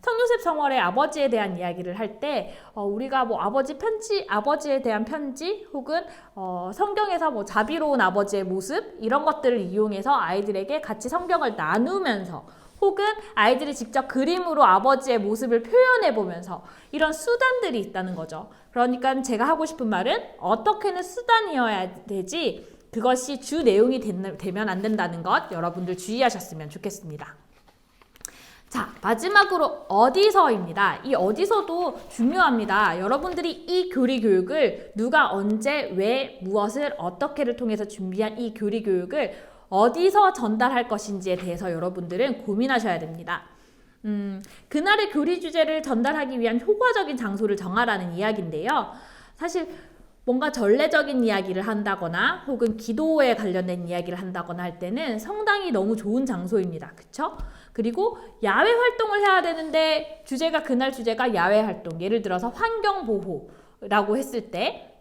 A: 성요셉 성월의 아버지에 대한 이야기를 할 때 우리가 뭐 아버지에 대한 편지 혹은 성경에서 뭐 자비로운 아버지의 모습 이런 것들을 이용해서 아이들에게 같이 성경을 나누면서 혹은 아이들이 직접 그림으로 아버지의 모습을 표현해 보면서 이런 수단들이 있다는 거죠. 그러니까 제가 하고 싶은 말은 어떻게는 수단이어야 되지 그것이 주 내용이 되면 안 된다는 것 여러분들 주의하셨으면 좋겠습니다. 자, 마지막으로 어디서입니다. 이 어디서도 중요합니다. 여러분들이 이 교리 교육을 누가 언제 왜 무엇을 어떻게를 통해서 준비한 이 교리 교육을 어디서 전달할 것인지에 대해서 여러분들은 고민하셔야 됩니다. 그날의 교리 주제를 전달하기 위한 효과적인 장소를 정하라는 이야기인데요. 사실 뭔가 전례적인 이야기를 한다거나 혹은 기도에 관련된 이야기를 한다거나 할 때는 성당이 너무 좋은 장소입니다. 그쵸? 그리고 야외 활동을 해야 되는데 그날 주제가 야외 활동, 예를 들어서 환경보호라고 했을 때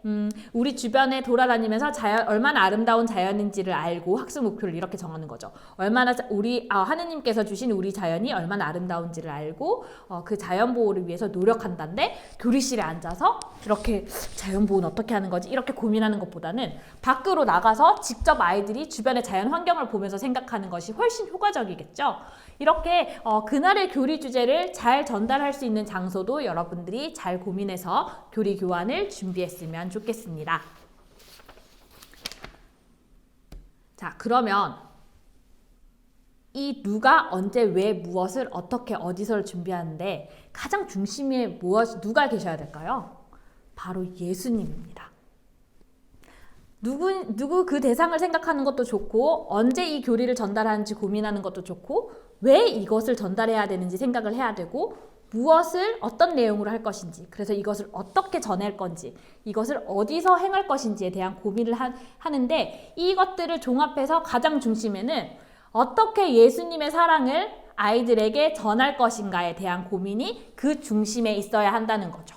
A: 우리 주변에 돌아다니면서 얼마나 아름다운 자연인지를 알고 학습 목표를 이렇게 정하는 거죠. 얼마나 하느님께서 주신 우리 자연이 얼마나 아름다운지를 알고 그 자연 보호를 위해서 노력한다는데 교리실에 앉아서 이렇게 자연보호는 어떻게 하는 거지? 이렇게 고민하는 것보다는 밖으로 나가서 직접 아이들이 주변의 자연 환경을 보면서 생각하는 것이 훨씬 효과적이겠죠. 이렇게 그날의 교리 주제를 잘 전달할 수 있는 장소도 여러분들이 잘 고민해서 교리 교환을 준비했으면 좋겠습니다. 자, 그러면 이 누가 언제 왜 무엇을 어떻게 어디서를 준비하는데 가장 중심에 누가 계셔야 될까요? 바로 예수님입니다. 누구 그 대상을 생각하는 것도 좋고 언제 이 교리를 전달하는지 고민하는 것도 좋고 왜 이것을 전달해야 되는지 생각을 해야 되고 무엇을 어떤 내용으로 할 것인지 그래서 이것을 어떻게 전할 건지 이것을 어디서 행할 것인지에 대한 고민을 하는데 이것들을 종합해서 가장 중심에는 어떻게 예수님의 사랑을 아이들에게 전할 것인가에 대한 고민이 그 중심에 있어야 한다는 거죠.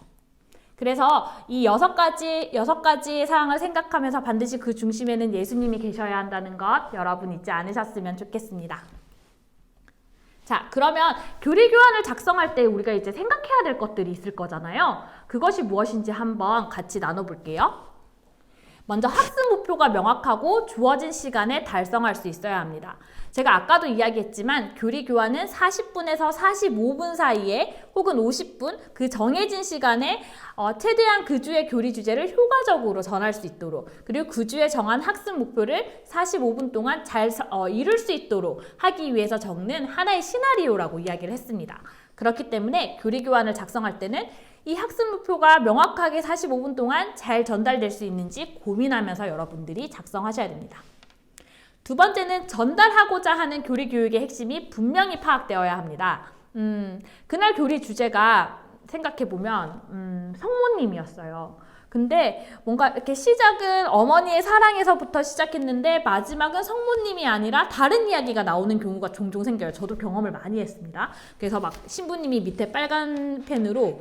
A: 그래서 이 여섯 가지 사항을 생각하면서 반드시 그 중심에는 예수님이 계셔야 한다는 것 여러분 잊지 않으셨으면 좋겠습니다. 자, 그러면 교리 교환을 작성할 때 우리가 이제 생각해야 될 것들이 있을 거잖아요. 그것이 무엇인지 한번 같이 나눠볼게요. 먼저 학습 목표가 명확하고 주어진 시간에 달성할 수 있어야 합니다. 제가 아까도 이야기했지만 교리 교환은 40분에서 45분 사이에 혹은 50분 그 정해진 시간에 최대한 그 주의 교리 주제를 효과적으로 전할 수 있도록 그리고 그 주에 정한 학습 목표를 45분 동안 잘 이룰 수 있도록 하기 위해서 적는 하나의 시나리오라고 이야기를 했습니다. 그렇기 때문에 교리 교환을 작성할 때는 이 학습 목표가 명확하게 45분 동안 잘 전달될 수 있는지 고민하면서 여러분들이 작성하셔야 됩니다. 두 번째는 전달하고자 하는 교리 교육의 핵심이 분명히 파악되어야 합니다. 그날 교리 주제가 생각해보면 성모님이었어요. 근데 뭔가 이렇게 시작은 어머니의 사랑에서부터 시작했는데 마지막은 성모님이 아니라 다른 이야기가 나오는 경우가 종종 생겨요. 저도 경험을 많이 했습니다. 그래서 막 신부님이 밑에 빨간 펜으로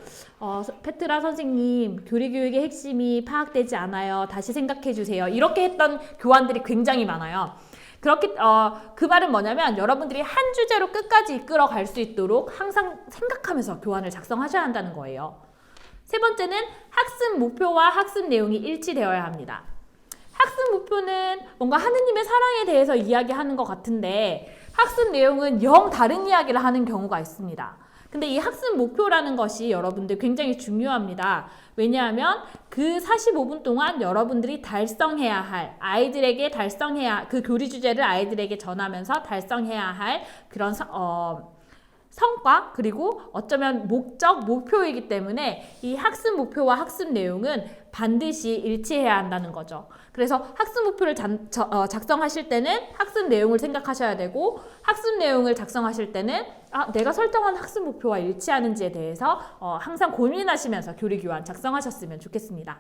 A: 페트라 선생님 교리 교육의 핵심이 파악되지 않아요. 다시 생각해 주세요. 이렇게 했던 교환들이 굉장히 많아요. 그렇게 그 말은 뭐냐면 여러분들이 한 주제로 끝까지 이끌어 갈 수 있도록 항상 생각하면서 교환을 작성하셔야 한다는 거예요. 세 번째는 학습 목표와 학습 내용이 일치되어야 합니다. 학습 목표는 뭔가 하느님의 사랑에 대해서 이야기하는 것 같은데 학습 내용은 영 다른 이야기를 하는 경우가 있습니다. 근데 이 학습 목표라는 것이 여러분들 굉장히 중요합니다. 왜냐하면 그 45분 동안 여러분들이 달성해야 할 아이들에게 그 교리 주제를 아이들에게 전하면서 달성해야 할 그런 성과 그리고 어쩌면 목표이기 때문에 이 학습 목표와 학습 내용은 반드시 일치해야 한다는 거죠. 그래서 학습 목표를 작성하실 때는 학습 내용을 생각하셔야 되고 학습 내용을 작성하실 때는 내가 설정한 학습 목표와 일치하는지에 대해서 항상 고민하시면서 교리 교환 작성하셨으면 좋겠습니다.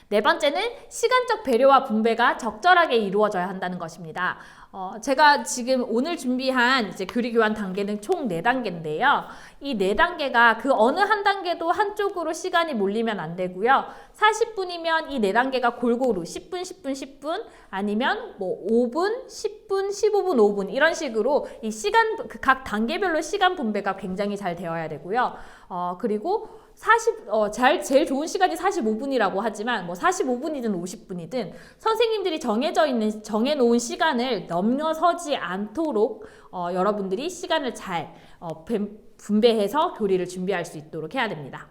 A: 네 번째는 시간적 배려와 분배가 적절하게 이루어져야 한다는 것입니다. 제가 지금 오늘 준비한 이제 교리 교환 단계는 총 4단계인데요. 이 4단계가 그 어느 한 단계도 한쪽으로 시간이 몰리면 안 되고요. 40분이면 이 4단계가 골고루 10분, 10분, 10분 아니면 뭐 5분, 10분, 15분, 5분 이런 식으로 이 각 단계별로 시간 분배가 굉장히 잘 되어야 되고요. 그리고 제일 좋은 시간이 45분이라고 하지만 뭐 45분이든 50분이든 선생님들이 정해놓은 시간을 넘어서지 않도록 여러분들이 시간을 잘 분배해서 교리를 준비할 수 있도록 해야 됩니다.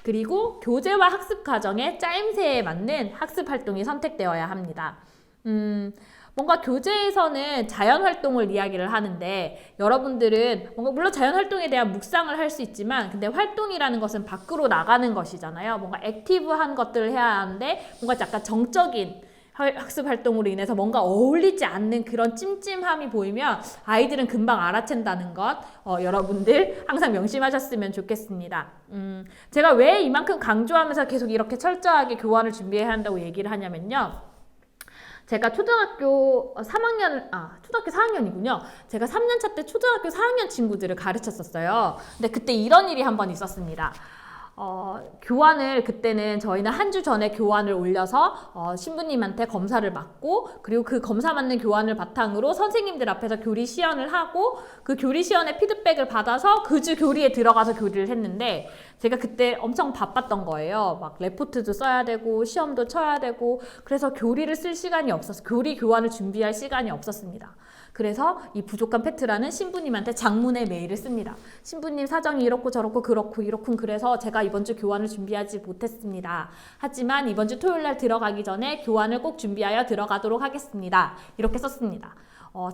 A: 그리고 교재와 학습 과정의 짜임새에 맞는 학습 활동이 선택되어야 합니다. 뭔가 교재에서는 자연활동을 이야기를 하는데 여러분들은 뭔가 물론 자연활동에 대한 묵상을 할 수 있지만 근데 활동이라는 것은 밖으로 나가는 것이잖아요. 뭔가 액티브한 것들을 해야 하는데 뭔가 약간 정적인 학습 활동으로 인해서 뭔가 어울리지 않는 그런 찜찜함이 보이면 아이들은 금방 알아챈다는 것 여러분들 항상 명심하셨으면 좋겠습니다. 제가 왜 이만큼 강조하면서 계속 이렇게 철저하게 교환을 준비해야 한다고 얘기를 하냐면요. 제가 초등학교 4학년이군요. 제가 3년차 때 초등학교 4학년 친구들을 가르쳤었어요. 근데 그때 이런 일이 한 번 있었습니다. 교환을 그때는 저희는 한 주 전에 교환을 올려서 신부님한테 검사를 받고 그리고 그 검사 받는 교환을 바탕으로 선생님들 앞에서 교리 시연을 하고 그 교리 시연의 피드백을 받아서 그 주 교리에 들어가서 교리를 했는데 제가 그때 엄청 바빴던 거예요. 막 레포트도 써야 되고 시험도 쳐야 되고 그래서 교리를 쓸 시간이 없었어요. 교리 교환을 준비할 시간이 없었습니다. 그래서 이 부족한 페트라는 신부님한테 장문의 메일을 씁니다. 신부님 사정이 이렇고 저렇고 그렇고 이렇군 그래서 제가 이번 주 교환을 준비하지 못했습니다. 하지만 이번 주 토요일 날 들어가기 전에 교환을 꼭 준비하여 들어가도록 하겠습니다. 이렇게 썼습니다.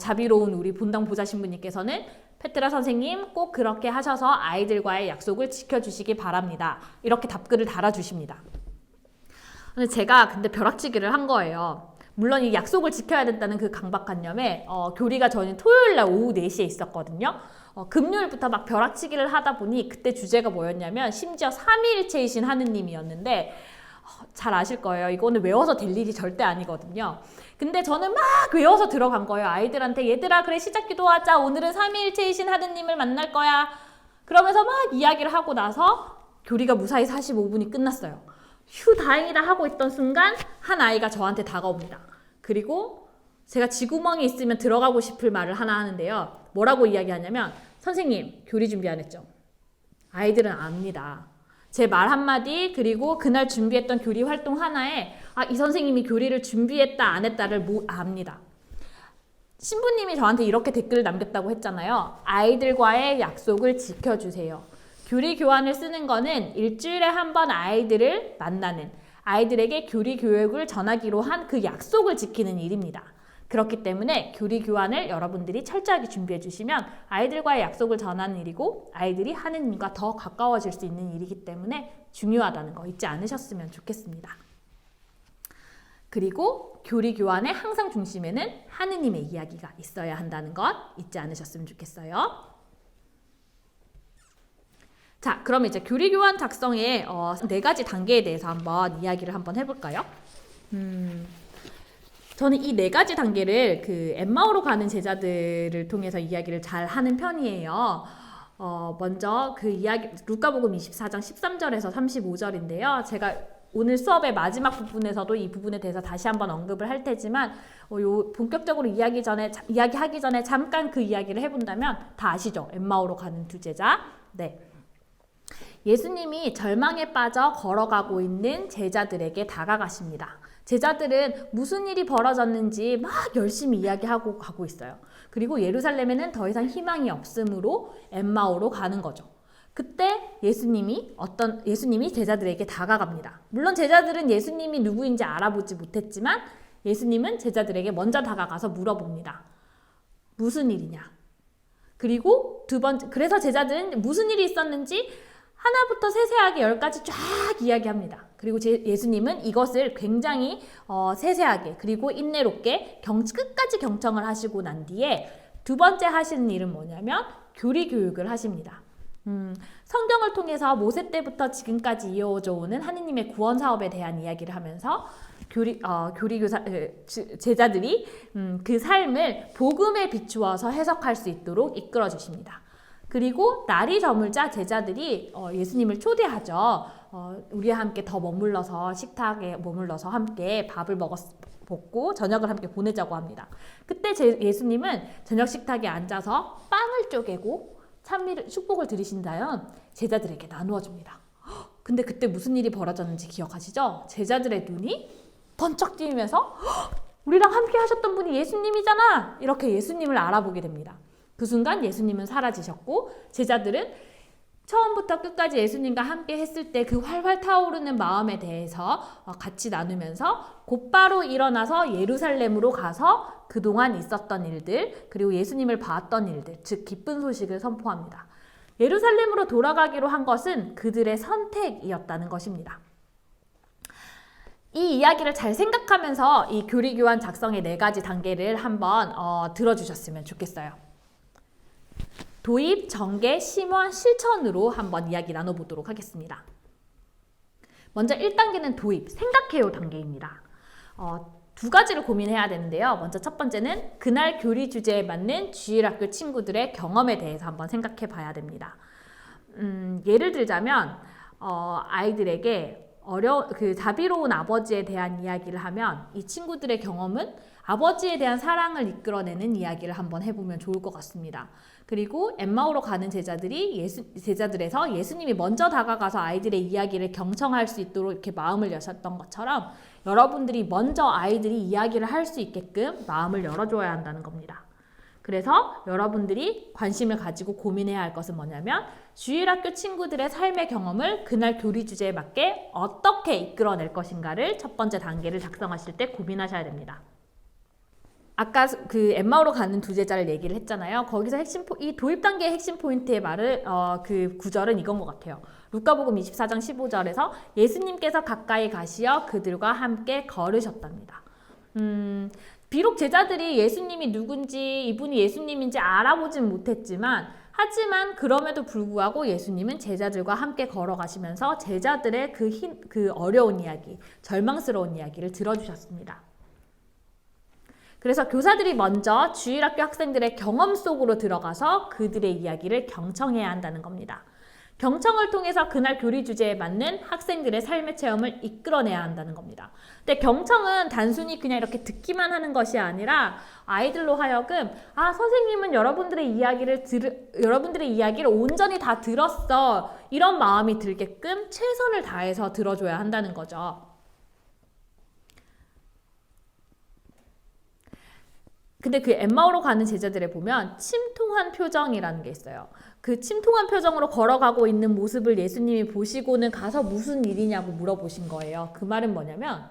A: 자비로운 우리 본당 보좌 신부님께서는 페트라 선생님 꼭 그렇게 하셔서 아이들과의 약속을 지켜주시기 바랍니다. 이렇게 답글을 달아주십니다. 제가 근데 벼락치기를 한 거예요. 물론 이 약속을 지켜야 된다는 그 강박관념에 교리가 저는 토요일 날 오후 4시에 있었거든요. 금요일부터 막 벼락치기를 하다 보니 그때 주제가 뭐였냐면 심지어 삼위일체이신 하느님이었는데 잘 아실 거예요. 이거는 외워서 될 일이 절대 아니거든요. 근데 저는 막 외워서 들어간 거예요. 아이들한테 얘들아 그래 시작 기도하자. 오늘은 삼위일체이신 하느님을 만날 거야. 그러면서 막 이야기를 하고 나서 교리가 무사히 45분이 끝났어요. 휴 다행이다 하고 있던 순간 한 아이가 저한테 다가옵니다. 그리고 제가 쥐구멍이 있으면 들어가고 싶을 말을 하나 하는데요. 뭐라고 이야기하냐면 선생님 교리 준비 안 했죠? 아이들은 압니다. 제 말 한마디 그리고 그날 준비했던 교리 활동 하나에 이 선생님이 교리를 준비했다 안 했다를 압니다. 신부님이 저한테 이렇게 댓글을 남겼다고 했잖아요. 아이들과의 약속을 지켜주세요. 교리 교환을 쓰는 거는 일주일에 한 번 아이들을 만나는 아이들에게 교리 교육을 전하기로 한 그 약속을 지키는 일입니다. 그렇기 때문에 교리 교환을 여러분들이 철저하게 준비해 주시면 아이들과의 약속을 전하는 일이고 아이들이 하느님과 더 가까워질 수 있는 일이기 때문에 중요하다는 거 잊지 않으셨으면 좋겠습니다. 그리고 교리 교환의 항상 중심에는 하느님의 이야기가 있어야 한다는 것 잊지 않으셨으면 좋겠어요. 자, 그럼 이제 교리 교환 작성의 4가지 단계에 대해서 한번 이야기를 한번 해볼까요? 저는 이 4가지 단계를 그 엠마오로 가는 제자들을 통해서 이야기를 잘 하는 편이에요. 먼저 그 이야기 루카복음 24장 13절에서 35절인데요. 제가 오늘 수업의 마지막 부분에서도 이 부분에 대해서 다시 한번 언급을 할 테지만 본격적으로 이야기하기 전에 잠깐 그 이야기를 해본다면 다 아시죠? 엠마오로 가는 두 제자. 네. 예수님이 절망에 빠져 걸어가고 있는 제자들에게 다가가십니다. 제자들은 무슨 일이 벌어졌는지 막 열심히 이야기하고 가고 있어요. 그리고 예루살렘에는 더 이상 희망이 없으므로 엠마오로 가는 거죠. 그때 예수님이 제자들에게 다가갑니다. 물론 제자들은 예수님이 누구인지 알아보지 못했지만 예수님은 제자들에게 먼저 다가가서 물어봅니다. 무슨 일이냐? 그리고 그래서 제자들은 무슨 일이 있었는지 하나부터 세세하게 10가지 쫙 이야기합니다. 그리고 예수님은 이것을 굉장히 세세하게 그리고 인내롭게 끝까지 경청을 하시고 난 뒤에 두 번째 하시는 일은 뭐냐면 교리 교육을 하십니다. 성경을 통해서 모세 때부터 지금까지 이어져 오는 하느님의 구원 사업에 대한 이야기를 하면서 제자들이 그 삶을 복음에 비추어서 해석할 수 있도록 이끌어 주십니다. 그리고 날이 저물자 제자들이 예수님을 초대하죠. 우리와 함께 더 머물러서 식탁에 머물러서 함께 밥을 먹고 저녁을 함께 보내자고 합니다. 그때 예수님은 저녁 식탁에 앉아서 빵을 쪼개고 축복을 드리신 다음 제자들에게 나누어 줍니다. 근데 그때 무슨 일이 벌어졌는지 기억하시죠? 제자들의 눈이 번쩍 뜨이면서 우리랑 함께 하셨던 분이 예수님이잖아! 이렇게 예수님을 알아보게 됩니다. 그 순간 예수님은 사라지셨고 제자들은 처음부터 끝까지 예수님과 함께 했을 때 그 활활 타오르는 마음에 대해서 같이 나누면서 곧바로 일어나서 예루살렘으로 가서 그동안 있었던 일들 그리고 예수님을 봤던 일들 즉 기쁜 소식을 선포합니다. 예루살렘으로 돌아가기로 한 것은 그들의 선택이었다는 것입니다. 이 이야기를 잘 생각하면서 이 교리교환 작성의 4가지 단계를 한번 들어주셨으면 좋겠어요. 도입, 전개, 심화, 실천으로 한번 이야기 나눠보도록 하겠습니다. 먼저 1단계는 도입, 생각해요 단계입니다. 2가지를 고민해야 되는데요. 먼저 첫 번째는 그날 교리 주제에 맞는 주일학교 친구들의 경험에 대해서 한번 생각해 봐야 됩니다. 예를 들자면 아이들에게 자비로운 아버지에 대한 이야기를 하면 이 친구들의 경험은 아버지에 대한 사랑을 이끌어내는 이야기를 한번 해보면 좋을 것 같습니다. 그리고 엠마오로 가는 제자들에서 예수님이 먼저 다가가서 아이들의 이야기를 경청할 수 있도록 이렇게 마음을 여셨던 것처럼 여러분들이 먼저 아이들이 이야기를 할 수 있게끔 마음을 열어줘야 한다는 겁니다. 그래서 여러분들이 관심을 가지고 고민해야 할 것은 뭐냐면 주일학교 친구들의 삶의 경험을 그날 교리 주제에 맞게 어떻게 이끌어낼 것인가를 첫 번째 단계를 작성하실 때 고민하셔야 됩니다. 아까 그 엠마오로 가는 두 제자를 얘기를 했잖아요. 거기서 이 도입 단계의 핵심 포인트의 그 구절은 이건 것 같아요. 루카복음 24장 15절에서 예수님께서 가까이 가시어 그들과 함께 걸으셨답니다. 비록 제자들이 예수님이 누군지 이분이 예수님인지 알아보진 못했지만 하지만 그럼에도 불구하고 예수님은 제자들과 함께 걸어가시면서 제자들의 그 어려운 이야기, 절망스러운 이야기를 들어주셨습니다. 그래서 교사들이 먼저 주일학교 학생들의 경험 속으로 들어가서 그들의 이야기를 경청해야 한다는 겁니다. 경청을 통해서 그날 교리 주제에 맞는 학생들의 삶의 체험을 이끌어내야 한다는 겁니다. 근데 경청은 단순히 그냥 이렇게 듣기만 하는 것이 아니라 아이들로 하여금 선생님은 여러분들의 이야기를 온전히 다 들었어. 이런 마음이 들게끔 최선을 다해서 들어줘야 한다는 거죠. 근데 그 엠마오로 가는 제자들에 보면 침통한 표정이라는 게 있어요. 그 침통한 표정으로 걸어가고 있는 모습을 예수님이 보시고는 가서 무슨 일이냐고 물어보신 거예요. 그 말은 뭐냐면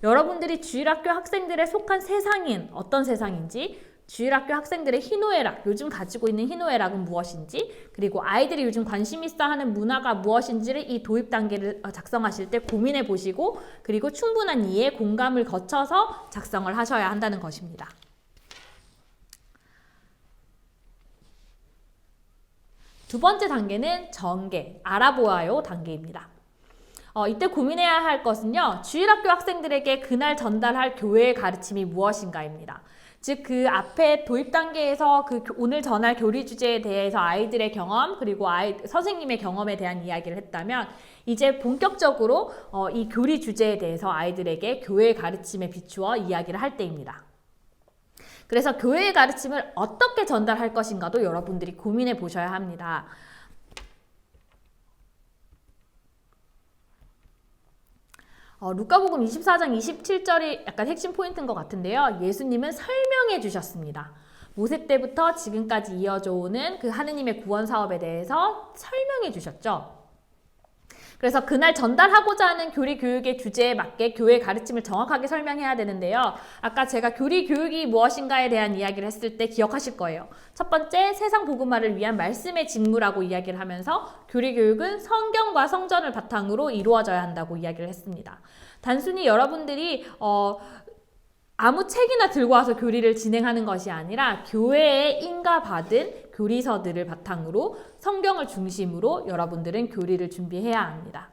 A: 여러분들이 주일학교 학생들에 속한 세상인 어떤 세상인지, 주일학교 학생들의 희노애락, 요즘 가지고 있는 희노애락은 무엇인지, 그리고 아이들이 요즘 관심 있어 하는 문화가 무엇인지를 이 도입 단계를 작성하실 때 고민해 보시고, 그리고 충분한 이해, 공감을 거쳐서 작성을 하셔야 한다는 것입니다. 두 번째 단계는 전개, 알아보아요 단계입니다. 이때 고민해야 할 것은요, 주일학교 학생들에게 그날 전달할 교회의 가르침이 무엇인가입니다. 즉, 그 앞에 도입 단계에서 오늘 전할 교리 주제에 대해서 아이들의 경험, 그리고 선생님의 경험에 대한 이야기를 했다면, 이제 본격적으로 이 교리 주제에 대해서 아이들에게 교회의 가르침에 비추어 이야기를 할 때입니다. 그래서 교회의 가르침을 어떻게 전달할 것인가도 여러분들이 고민해 보셔야 합니다. 루카복음 24장 27절이 약간 핵심 포인트인 것 같은데요. 예수님은 설명해 주셨습니다. 모세 때부터 지금까지 이어져 오는 그 하느님의 구원 사업에 대해서 설명해 주셨죠. 그래서 그날 전달하고자 하는 교리 교육의 주제에 맞게 교회 가르침을 정확하게 설명해야 되는데요. 아까 제가 교리 교육이 무엇인가에 대한 이야기를 했을 때 기억하실 거예요. 첫 번째, 세상 복음화를 위한 말씀의 직무라고 이야기를 하면서 교리 교육은 성경과 성전을 바탕으로 이루어져야 한다고 이야기를 했습니다. 단순히 여러분들이 아무 책이나 들고 와서 교리를 진행하는 것이 아니라 교회에 인가받은 교리서들을 바탕으로 성경을 중심으로 여러분들은 교리를 준비해야 합니다.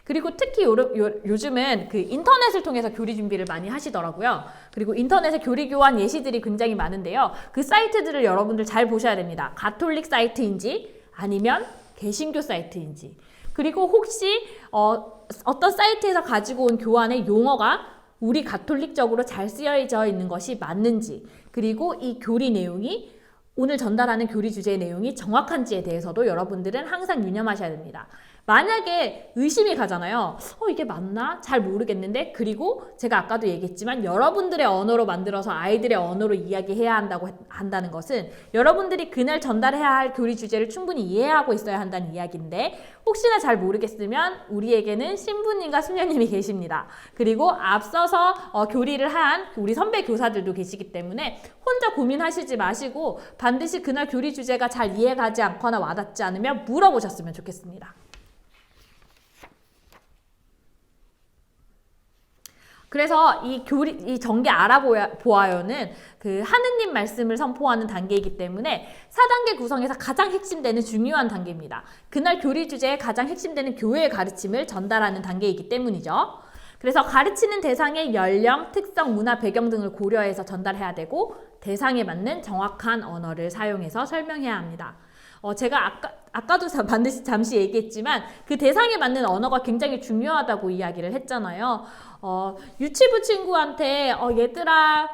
A: 그리고 특히 요즘은 그 인터넷을 통해서 교리 준비를 많이 하시더라고요. 그리고 인터넷에 교리 교환 예시들이 굉장히 많은데요. 그 사이트들을 여러분들 잘 보셔야 됩니다. 가톨릭 사이트인지 아니면 개신교 사이트인지, 그리고 혹시 어떤 사이트에서 가지고 온 교환의 용어가 우리 가톨릭적으로 잘 쓰여져 있는 것이 맞는지, 그리고 이 교리 내용이 오늘 전달하는 교리 주제의 내용이 정확한지에 대해서도 여러분들은 항상 유념하셔야 됩니다. 만약에 의심이 가잖아요. 이게 맞나? 잘 모르겠는데. 그리고 제가 아까도 얘기했지만 여러분들의 언어로 만들어서 아이들의 언어로 이야기해야 한다는 것은 여러분들이 그날 전달해야 할 교리 주제를 충분히 이해하고 있어야 한다는 이야기인데, 혹시나 잘 모르겠으면 우리에게는 신부님과 수녀님이 계십니다. 그리고 앞서서 교리를 한 우리 선배 교사들도 계시기 때문에 혼자 고민하시지 마시고 반드시 그날 교리 주제가 잘 이해가지 않거나 와닿지 않으면 물어보셨으면 좋겠습니다. 그래서 이 전개 알아보아요는 그 하느님 말씀을 선포하는 단계이기 때문에 4단계 구성에서 가장 핵심되는 중요한 단계입니다. 그날 교리 주제에 가장 핵심되는 교회의 가르침을 전달하는 단계이기 때문이죠. 그래서 가르치는 대상의 연령, 특성, 문화, 배경 등을 고려해서 전달해야 되고 대상에 맞는 정확한 언어를 사용해서 설명해야 합니다. 제가 아까도 반드시 잠시 얘기했지만 그 대상에 맞는 언어가 굉장히 중요하다고 이야기를 했잖아요. 유치부 친구한테 얘들아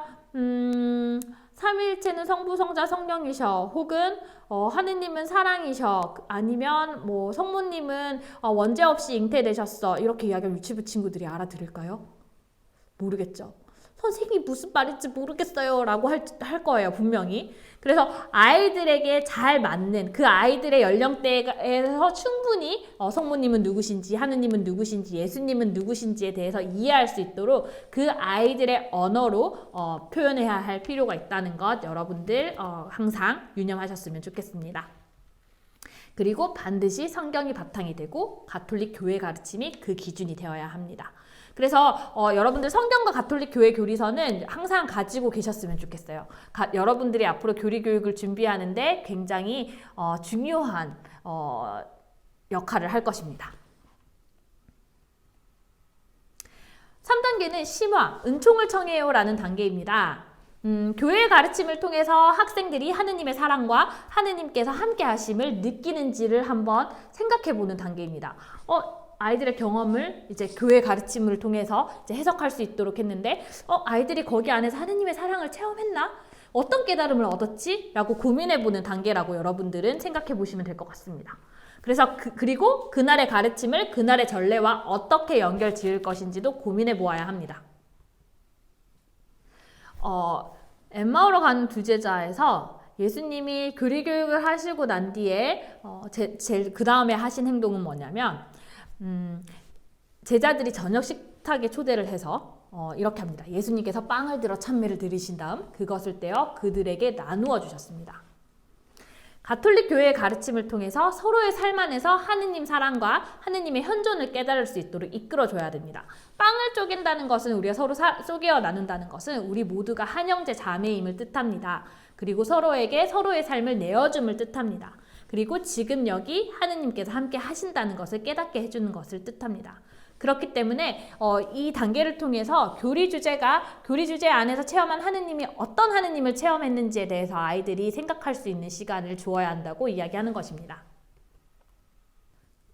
A: 삼위일체는 성부, 성자, 성령이셔. 혹은 하느님은 사랑이셔. 아니면 뭐 성모님은 원죄 없이 잉태되셨어. 이렇게 이야기하면 유치부 친구들이 알아들을까요? 모르겠죠. 선생님이 무슨 말인지 모르겠어요 라고 할 거예요, 분명히. 그래서 아이들에게 잘 맞는 그 아이들의 연령대에서 충분히 성모님은 누구신지, 하느님은 누구신지, 예수님은 누구신지에 대해서 이해할 수 있도록 그 아이들의 언어로 표현해야 할 필요가 있다는 것 여러분들 항상 유념하셨으면 좋겠습니다. 그리고 반드시 성경이 바탕이 되고 가톨릭 교회 가르침이 그 기준이 되어야 합니다. 그래서 여러분들 성경과 가톨릭 교회 교리서는 항상 가지고 계셨으면 좋겠어요. 여러분들이 앞으로 교리 교육을 준비하는데 굉장히 중요한 역할을 할 것입니다. 3단계는 심화, 은총을 청해요라는 단계입니다. 교회의 가르침을 통해서 학생들이 하느님의 사랑과 하느님께서 함께 하심을 느끼는지를 한번 생각해보는 단계입니다. 아이들의 경험을 이제 교회 가르침을 통해서 이제 해석할 수 있도록 했는데 아이들이 거기 안에서 하느님의 사랑을 체험했나? 어떤 깨달음을 얻었지? 라고 고민해보는 단계라고 여러분들은 생각해보시면 될 것 같습니다. 그래서 그리고 그날의 가르침을 그날의 전례와 어떻게 연결 지을 것인지도 고민해보아야 합니다. 엠마오로 가는 두 제자에서 예수님이 교리 교육을 하시고 난 뒤에 그 다음에 하신 행동은 뭐냐면 제자들이 저녁 식탁에 초대를 해서 이렇게 합니다. 예수님께서 빵을 들어 찬미를 드리신 다음 그것을 떼어 그들에게 나누어 주셨습니다. 가톨릭 교회의 가르침을 통해서 서로의 삶 안에서 하느님 사랑과 하느님의 현존을 깨달을 수 있도록 이끌어줘야 됩니다. 빵을 쪼갠다는 것은 우리가 서로 쪼개어 나눈다는 것은 우리 모두가 한 형제 자매임을 뜻합니다. 그리고 서로에게 서로의 삶을 내어줌을 뜻합니다. 그리고 지금 여기 하느님께서 함께 하신다는 것을 깨닫게 해주는 것을 뜻합니다. 그렇기 때문에 이 단계를 통해서 교리 주제 안에서 체험한 하느님이 어떤 하느님을 체험했는지에 대해서 아이들이 생각할 수 있는 시간을 주어야 한다고 이야기하는 것입니다.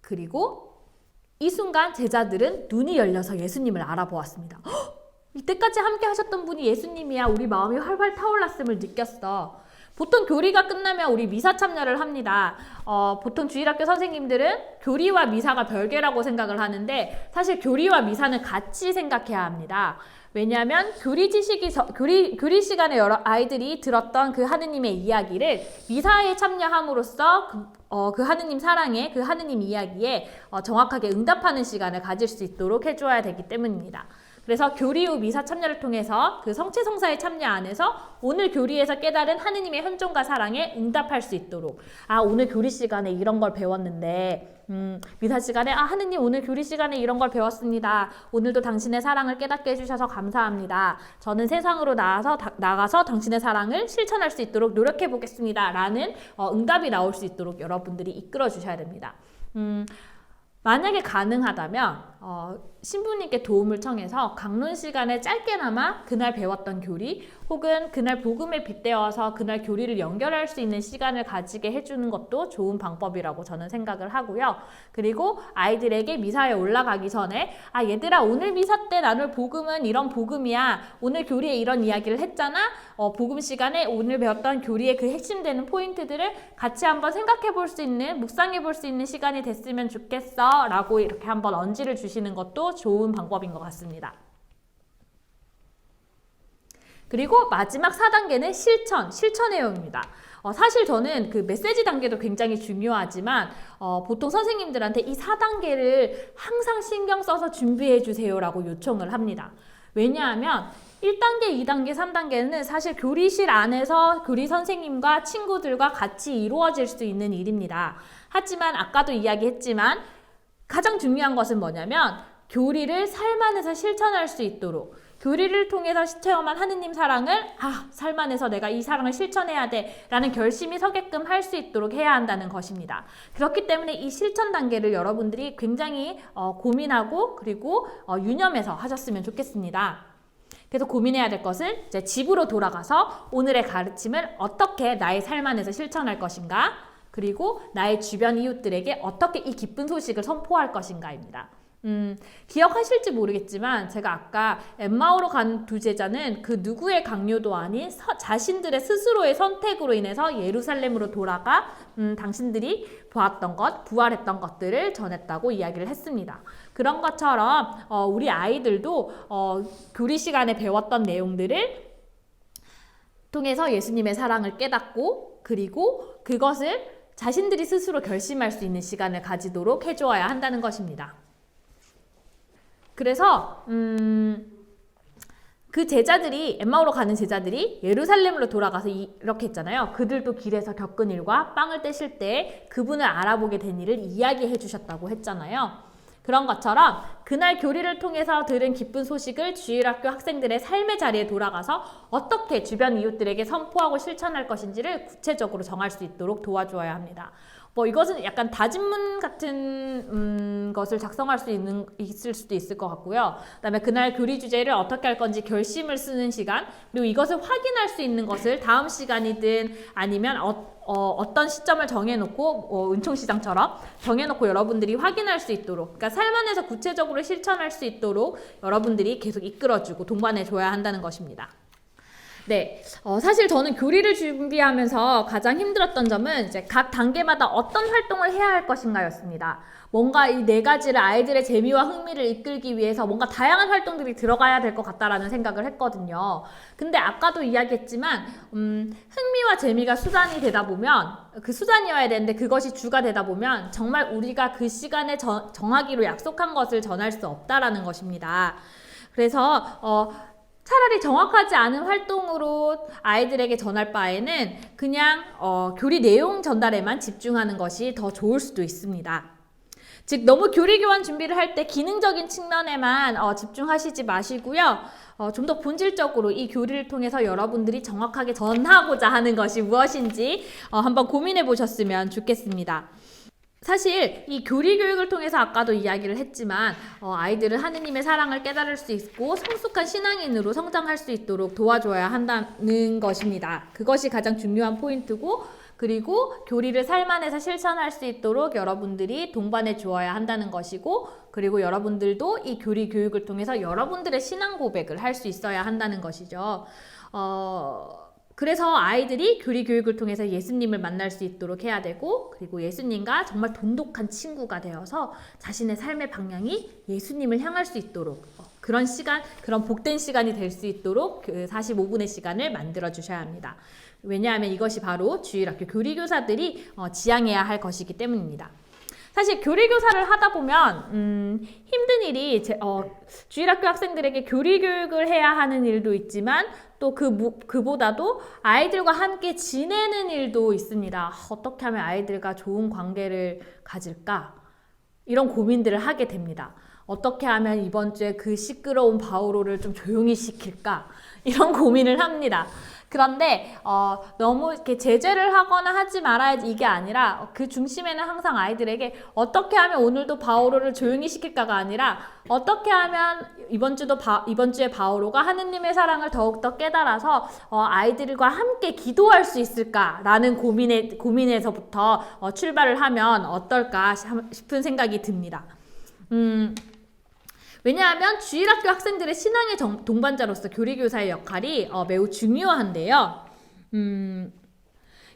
A: 그리고 이 순간 제자들은 눈이 열려서 예수님을 알아보았습니다. 이때까지 함께 하셨던 분이 예수님이야. 우리 마음이 활활 타올랐음을 느꼈어. 보통 교리가 끝나면 우리 미사 참여를 합니다. 보통 주일학교 선생님들은 교리와 미사가 별개라고 생각을 하는데 사실 교리와 미사는 같이 생각해야 합니다. 왜냐하면 교리 시간에 여러 아이들이 들었던 그 하느님의 이야기를 미사에 참여함으로써 그 하느님 사랑에 그 하느님 이야기에 정확하게 응답하는 시간을 가질 수 있도록 해줘야 되기 때문입니다. 그래서 교리 후 미사 참여를 통해서 그 성체성사의 참여 안에서 오늘 교리에서 깨달은 하느님의 현존과 사랑에 응답할 수 있도록 오늘 교리 시간에 이런 걸 배웠는데 미사 시간에 하느님 오늘 교리 시간에 이런 걸 배웠습니다. 오늘도 당신의 사랑을 깨닫게 해주셔서 감사합니다. 저는 세상으로 나가서 당신의 사랑을 실천할 수 있도록 노력해 보겠습니다. 라는 응답이 나올 수 있도록 여러분들이 이끌어 주셔야 됩니다. 만약에 가능하다면 신부님께 도움을 청해서 강론 시간에 짧게나마 그날 배웠던 교리 혹은 그날 복음에 빗대어서 그날 교리를 연결할 수 있는 시간을 가지게 해주는 것도 좋은 방법이라고 저는 생각을 하고요. 그리고 아이들에게 미사에 올라가기 전에 얘들아 오늘 미사 때 나눌 복음은 이런 복음이야. 오늘 교리에 이런 이야기를 했잖아. 복음 시간에 오늘 배웠던 교리의 그 핵심되는 포인트들을 같이 한번 생각해 볼 수 있는 묵상해 볼 수 있는 시간이 됐으면 좋겠어 라고 이렇게 한번 언지를 주시는 것도 좋은 방법인 것 같습니다. 그리고 마지막 4단계는 실천 내용입니다. 사실 저는 그 메시지 단계도 굉장히 중요하지만 보통 선생님들한테 이 4단계를 항상 신경 써서 준비해 주세요 라고 요청을 합니다. 왜냐하면 1단계, 2단계, 3단계는 사실 교리실 안에서 교리 선생님과 친구들과 같이 이루어질 수 있는 일입니다. 하지만 아까도 이야기했지만 가장 중요한 것은 뭐냐면 교리를 삶 안에서 실천할 수 있도록 교리를 통해서 체험한 하느님 사랑을 삶 안에서 내가 이 사랑을 실천해야 돼 라는 결심이 서게끔 할 수 있도록 해야 한다는 것입니다. 그렇기 때문에 이 실천 단계를 여러분들이 굉장히 고민하고 그리고 유념해서 하셨으면 좋겠습니다. 그래서 고민해야 될 것은 이제 집으로 돌아가서 오늘의 가르침을 어떻게 나의 삶 안에서 실천할 것인가, 그리고 나의 주변 이웃들에게 어떻게 이 기쁜 소식을 선포할 것인가입니다. 기억하실지 모르겠지만 제가 아까 엠마오로 간 두 제자는 그 누구의 강요도 아닌 자신들의 스스로의 선택으로 인해서 예루살렘으로 돌아가 당신들이 보았던 것, 부활했던 것들을 전했다고 이야기를 했습니다. 그런 것처럼 우리 아이들도 교리 시간에 배웠던 내용들을 통해서 예수님의 사랑을 깨닫고 그리고 그것을 자신들이 스스로 결심할 수 있는 시간을 가지도록 해주어야 한다는 것입니다. 그래서 그 제자들이 엠마오로 가는 제자들이 예루살렘으로 돌아가서 이렇게 했잖아요. 그들도 길에서 겪은 일과 빵을 떼실 때 그분을 알아보게 된 일을 이야기해 주셨다고 했잖아요. 그런 것처럼 그날 교리를 통해서 들은 기쁜 소식을 주일학교 학생들의 삶의 자리에 돌아가서 어떻게 주변 이웃들에게 선포하고 실천할 것인지를 구체적으로 정할 수 있도록 도와주어야 합니다. 이것은 약간 다짐문 같은 것을 작성할 수 있을 수도 있을 것 같고요. 그다음에 그날 교리 주제를 어떻게 할 건지 결심을 쓰는 시간, 그리고 이것을 확인할 수 있는 것을 다음 시간이든 아니면 어떤 시점을 정해놓고 은총시장처럼 정해놓고 여러분들이 확인할 수 있도록, 그러니까 삶 안에서 구체적으로 실천할 수 있도록 여러분들이 계속 이끌어주고 동반해줘야 한다는 것입니다. 네, 사실 저는 교리를 준비하면서 가장 힘들었던 점은 이제 각 단계마다 어떤 활동을 해야 할 것인가였습니다. 뭔가 이 네 가지를 아이들의 재미와 흥미를 이끌기 위해서 뭔가 다양한 활동들이 들어가야 될 것 같다라는 생각을 했거든요. 근데 아까도 이야기했지만 흥미와 재미가 수단이 되다 보면 그 수단이어야 되는데 그것이 주가 되다 보면 정말 우리가 그 시간에 정하기로 약속한 것을 전할 수 없다라는 것입니다. 그래서 차라리 정확하지 않은 활동으로 아이들에게 전할 바에는 그냥 교리 내용 전달에만 집중하는 것이 더 좋을 수도 있습니다. 즉 너무 교리 교환 준비를 할 때 기능적인 측면에만 집중하시지 마시고요. 좀 더 본질적으로 이 교리를 통해서 여러분들이 정확하게 전하고자 하는 것이 무엇인지 한번 고민해 보셨으면 좋겠습니다. 사실 이 교리 교육을 통해서 아까도 이야기를 했지만 아이들은 하느님의 사랑을 깨달을 수 있고 성숙한 신앙인으로 성장할 수 있도록 도와줘야 한다는 것입니다. 그것이 가장 중요한 포인트고, 그리고 교리를 삶 안에서 실천할 수 있도록 여러분들이 동반해 주어야 한다는 것이고, 그리고 여러분들도 이 교리 교육을 통해서 여러분들의 신앙 고백을 할 수 있어야 한다는 것이죠. 그래서 아이들이 교리 교육을 통해서 예수님을 만날 수 있도록 해야 되고, 그리고 예수님과 정말 돈독한 친구가 되어서 자신의 삶의 방향이 예수님을 향할 수 있도록 그런 시간, 그런 복된 시간이 될 수 있도록 그 45분의 시간을 만들어 주셔야 합니다. 왜냐하면 이것이 바로 주일학교 교리교사들이 지향해야 할 것이기 때문입니다. 사실 교리교사를 하다 보면 힘든 일이 주일학교 학생들에게 교리교육을 해야 하는 일도 있지만 또 그보다도 아이들과 함께 지내는 일도 있습니다. 어떻게 하면 아이들과 좋은 관계를 가질까? 이런 고민들을 하게 됩니다. 어떻게 하면 이번 주에 그 시끄러운 바오로를 좀 조용히 시킬까? 이런 고민을 합니다. 그런데 너무 이렇게 제재를 하거나 하지 말아야지 이게 아니라 그 중심에는 항상 아이들에게 어떻게 하면 오늘도 바오로를 조용히 시킬까가 아니라 어떻게 하면 이번 주에 바오로가 하느님의 사랑을 더욱더 깨달아서 아이들과 함께 기도할 수 있을까라는 고민에서부터 출발을 하면 어떨까 싶은 생각이 듭니다. 왜냐하면 주일학교 학생들의 신앙의 동반자로서 교리교사의 역할이 매우 중요한데요.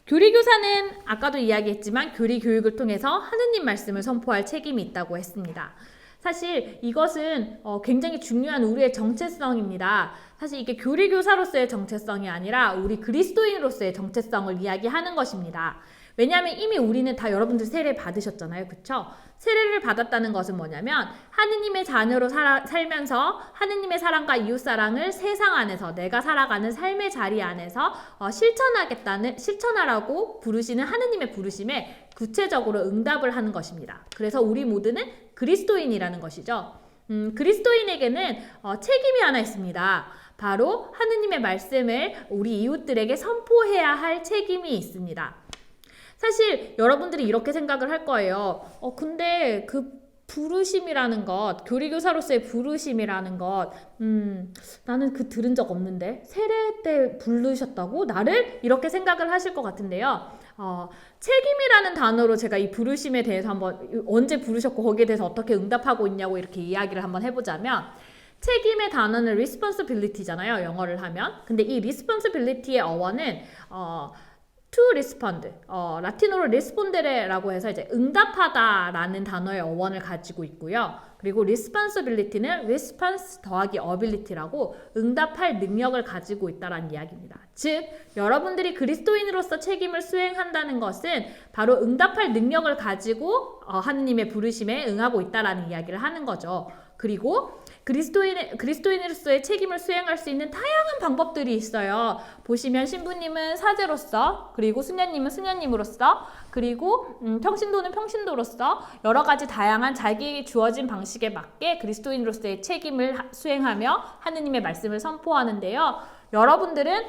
A: 교리교사는 아까도 이야기했지만 교리 교육을 통해서 하느님 말씀을 선포할 책임이 있다고 했습니다. 사실 이것은 굉장히 중요한 우리의 정체성입니다. 사실 이게 교리교사로서의 정체성이 아니라 우리 그리스도인으로서의 정체성을 이야기하는 것입니다. 왜냐하면 이미 우리는 다 여러분들 세례 받으셨잖아요. 그쵸? 세례를 받았다는 것은 뭐냐면 하느님의 자녀로 살면서 하느님의 사랑과 이웃사랑을 세상 안에서 내가 살아가는 삶의 자리 안에서 실천하라고 부르시는 하느님의 부르심에 구체적으로 응답을 하는 것입니다. 그래서 우리 모두는 그리스도인이라는 것이죠. 그리스도인에게는 책임이 하나 있습니다. 바로 하느님의 말씀을 우리 이웃들에게 선포해야 할 책임이 있습니다. 사실 여러분들이 이렇게 생각을 할 거예요. 근데 그 부르심이라는 것, 교리교사로서의 부르심이라는 것, 나는 들은 적 없는데 세례 때 부르셨다고? 나를? 이렇게 생각을 하실 것 같은데요. 책임이라는 단어로 제가 이 부르심에 대해서 한번 언제 부르셨고 거기에 대해서 어떻게 응답하고 있냐고 이렇게 이야기를 한번 해보자면 책임의 단어는 responsibility잖아요. 영어를 하면. 근데 이 responsibility의 어원은 to respond, 라틴어로 respondere라고 해서 이제 응답하다라는 단어의 어원을 가지고 있고요. 그리고 responsibility는 response 더하기 ability라고 응답할 능력을 가지고 있다라는 이야기입니다. 즉, 여러분들이 그리스도인으로서 책임을 수행한다는 것은 바로 응답할 능력을 가지고 하느님의 부르심에 응하고 있다라는 이야기를 하는 거죠. 그리고 그리스도인으로서의 책임을 수행할 수 있는 다양한 방법들이 있어요. 보시면 신부님은 사제로서, 그리고 수녀님은 수녀님으로서, 그리고 평신도는 평신도로서 여러 가지 다양한 자기에게 주어진 방식에 맞게 그리스도인으로서의 책임을 수행하며 하느님의 말씀을 선포하는데요. 여러분들은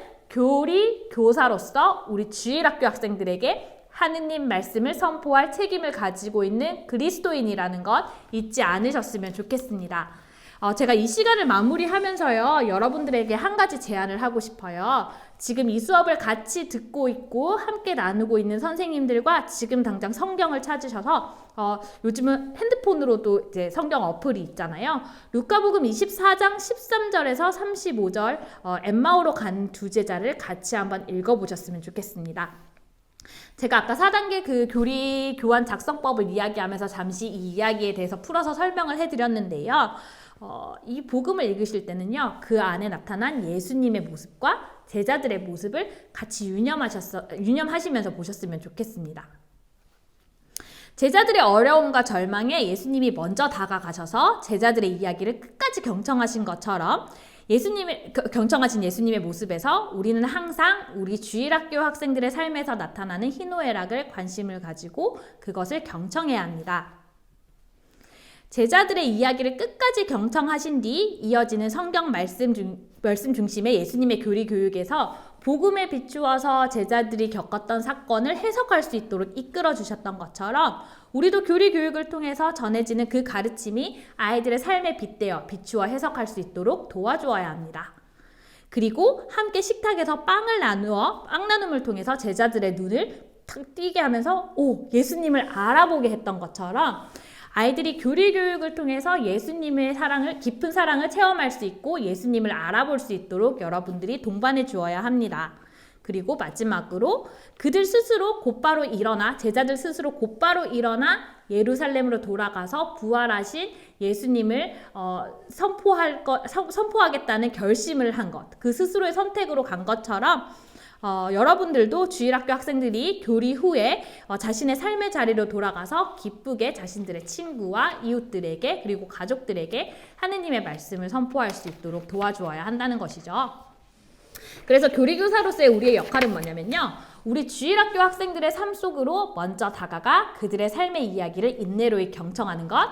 A: 교사로서 우리 주일학교 학생들에게 하느님 말씀을 선포할 책임을 가지고 있는 그리스도인이라는 것 잊지 않으셨으면 좋겠습니다. 제가 이 시간을 마무리하면서요, 여러분들에게 한 가지 제안을 하고 싶어요. 지금 이 수업을 같이 듣고 있고 함께 나누고 있는 선생님들과 지금 당장 성경을 찾으셔서 요즘은 핸드폰으로도 이제 성경 어플이 있잖아요. 루카복음 24장 13절에서 35절 엠마오로 간 두 제자를 같이 한번 읽어보셨으면 좋겠습니다. 제가 아까 4단계 그 교리 교환 작성법을 이야기하면서 잠시 이 이야기에 대해서 풀어서 설명을 해드렸는데요. 이 복음을 읽으실 때는요, 그 안에 나타난 예수님의 모습과 제자들의 모습을 같이 유념하시면서 보셨으면 좋겠습니다. 제자들의 어려움과 절망에 예수님이 먼저 다가가셔서 제자들의 이야기를 끝까지 경청하신 것처럼 경청하신 예수님의 모습에서 우리는 항상 우리 주일학교 학생들의 삶에서 나타나는 희노애락을 관심을 가지고 그것을 경청해야 합니다. 제자들의 이야기를 끝까지 경청하신 뒤 이어지는 성경 말씀 중심의 예수님의 교리 교육에서 복음에 비추어서 제자들이 겪었던 사건을 해석할 수 있도록 이끌어 주셨던 것처럼 우리도 교리 교육을 통해서 전해지는 그 가르침이 아이들의 삶에 빗대어 비추어 해석할 수 있도록 도와주어야 합니다. 그리고 함께 식탁에서 빵 나눔을 통해서 제자들의 눈을 탁 띄게 하면서 예수님을 알아보게 했던 것처럼 아이들이 교리 교육을 통해서 예수님의 깊은 사랑을 체험할 수 있고 예수님을 알아볼 수 있도록 여러분들이 동반해 주어야 합니다. 그리고 마지막으로 제자들 스스로 곧바로 일어나 예루살렘으로 돌아가서 부활하신 예수님을 선포하겠다는 결심을 한 것, 그 스스로의 선택으로 간 것처럼 여러분들도 주일학교 학생들이 교리 후에 자신의 삶의 자리로 돌아가서 기쁘게 자신들의 친구와 이웃들에게 그리고 가족들에게 하느님의 말씀을 선포할 수 있도록 도와주어야 한다는 것이죠. 그래서 교리교사로서의 우리의 역할은 뭐냐면요, 우리 주일학교 학생들의 삶 속으로 먼저 다가가 그들의 삶의 이야기를 인내로 경청하는 것,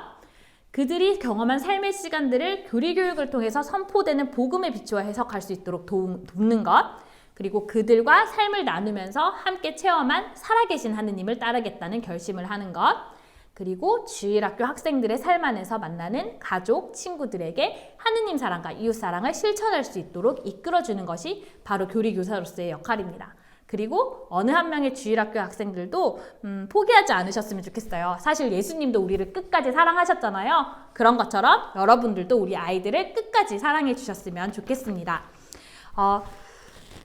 A: 그들이 경험한 삶의 시간들을 교리교육을 통해서 선포되는 복음에 비추어 해석할 수 있도록 돕는 것, 그리고 그들과 삶을 나누면서 함께 체험한 살아계신 하느님을 따르겠다는 결심을 하는 것, 그리고 주일학교 학생들의 삶 안에서 만나는 가족, 친구들에게 하느님 사랑과 이웃 사랑을 실천할 수 있도록 이끌어주는 것이 바로 교리교사로서의 역할입니다. 그리고 어느 한 명의 주일학교 학생들도 포기하지 않으셨으면 좋겠어요. 사실 예수님도 우리를 끝까지 사랑하셨잖아요. 그런 것처럼 여러분들도 우리 아이들을 끝까지 사랑해 주셨으면 좋겠습니다.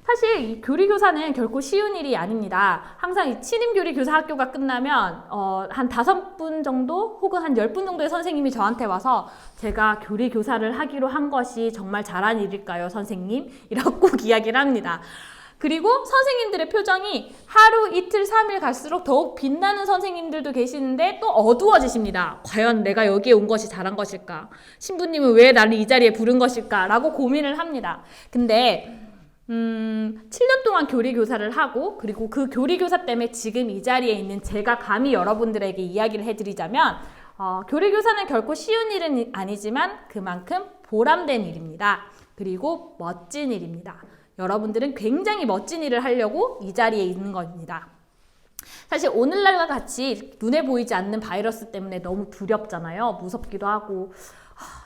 A: 사실 이 교리교사는 결코 쉬운 일이 아닙니다. 항상 이 신임교리교사 학교가 끝나면 한 5분 정도 혹은 한 10분 정도의 선생님이 저한테 와서 제가 교리교사를 하기로 한 것이 정말 잘한 일일까요, 선생님? 이라고 꼭 이야기를 합니다. 그리고 선생님들의 표정이 하루, 이틀, 3일 갈수록 더욱 빛나는 선생님들도 계시는데 또 어두워지십니다. 과연 내가 여기에 온 것이 잘한 것일까? 신부님은 왜 나를 이 자리에 부른 것일까? 라고 고민을 합니다. 근데 7년 동안 교리교사를 하고 그리고 그 교리교사 때문에 지금 이 자리에 있는 제가 감히 여러분들에게 이야기를 해드리자면 교리교사는 결코 쉬운 일은 아니지만 그만큼 보람된 일입니다. 그리고 멋진 일입니다. 여러분들은 굉장히 멋진 일을 하려고 이 자리에 있는 겁니다. 사실 오늘날과 같이 눈에 보이지 않는 바이러스 때문에 너무 두렵잖아요. 무섭기도 하고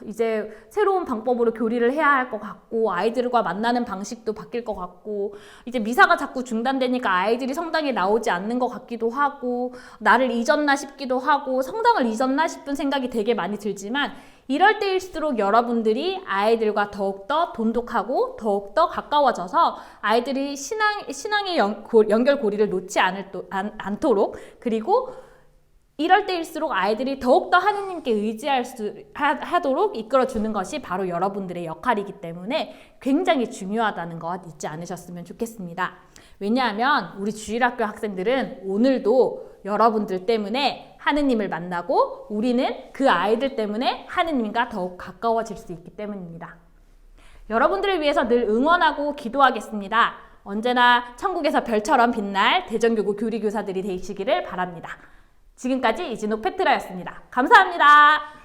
A: 이제 새로운 방법으로 교리를 해야 할 것 같고 아이들과 만나는 방식도 바뀔 것 같고 이제 미사가 자꾸 중단되니까 아이들이 성당에 나오지 않는 것 같기도 하고 나를 잊었나 싶기도 하고 성당을 잊었나 싶은 생각이 되게 많이 들지만 이럴 때일수록 여러분들이 아이들과 더욱더 돈독하고 더욱더 가까워져서 아이들이 신앙의 연결고리를 놓지 않도록 그리고 이럴 때일수록 아이들이 더욱더 하느님께 하도록 이끌어주는 것이 바로 여러분들의 역할이기 때문에 굉장히 중요하다는 것 잊지 않으셨으면 좋겠습니다. 왜냐하면 우리 주일학교 학생들은 오늘도 여러분들 때문에 하느님을 만나고 우리는 그 아이들 때문에 하느님과 더욱 가까워질 수 있기 때문입니다. 여러분들을 위해서 늘 응원하고 기도하겠습니다. 언제나 천국에서 별처럼 빛날 대전교구 교리교사들이 되시기를 바랍니다. 지금까지 이진옥 페트라였습니다. 감사합니다.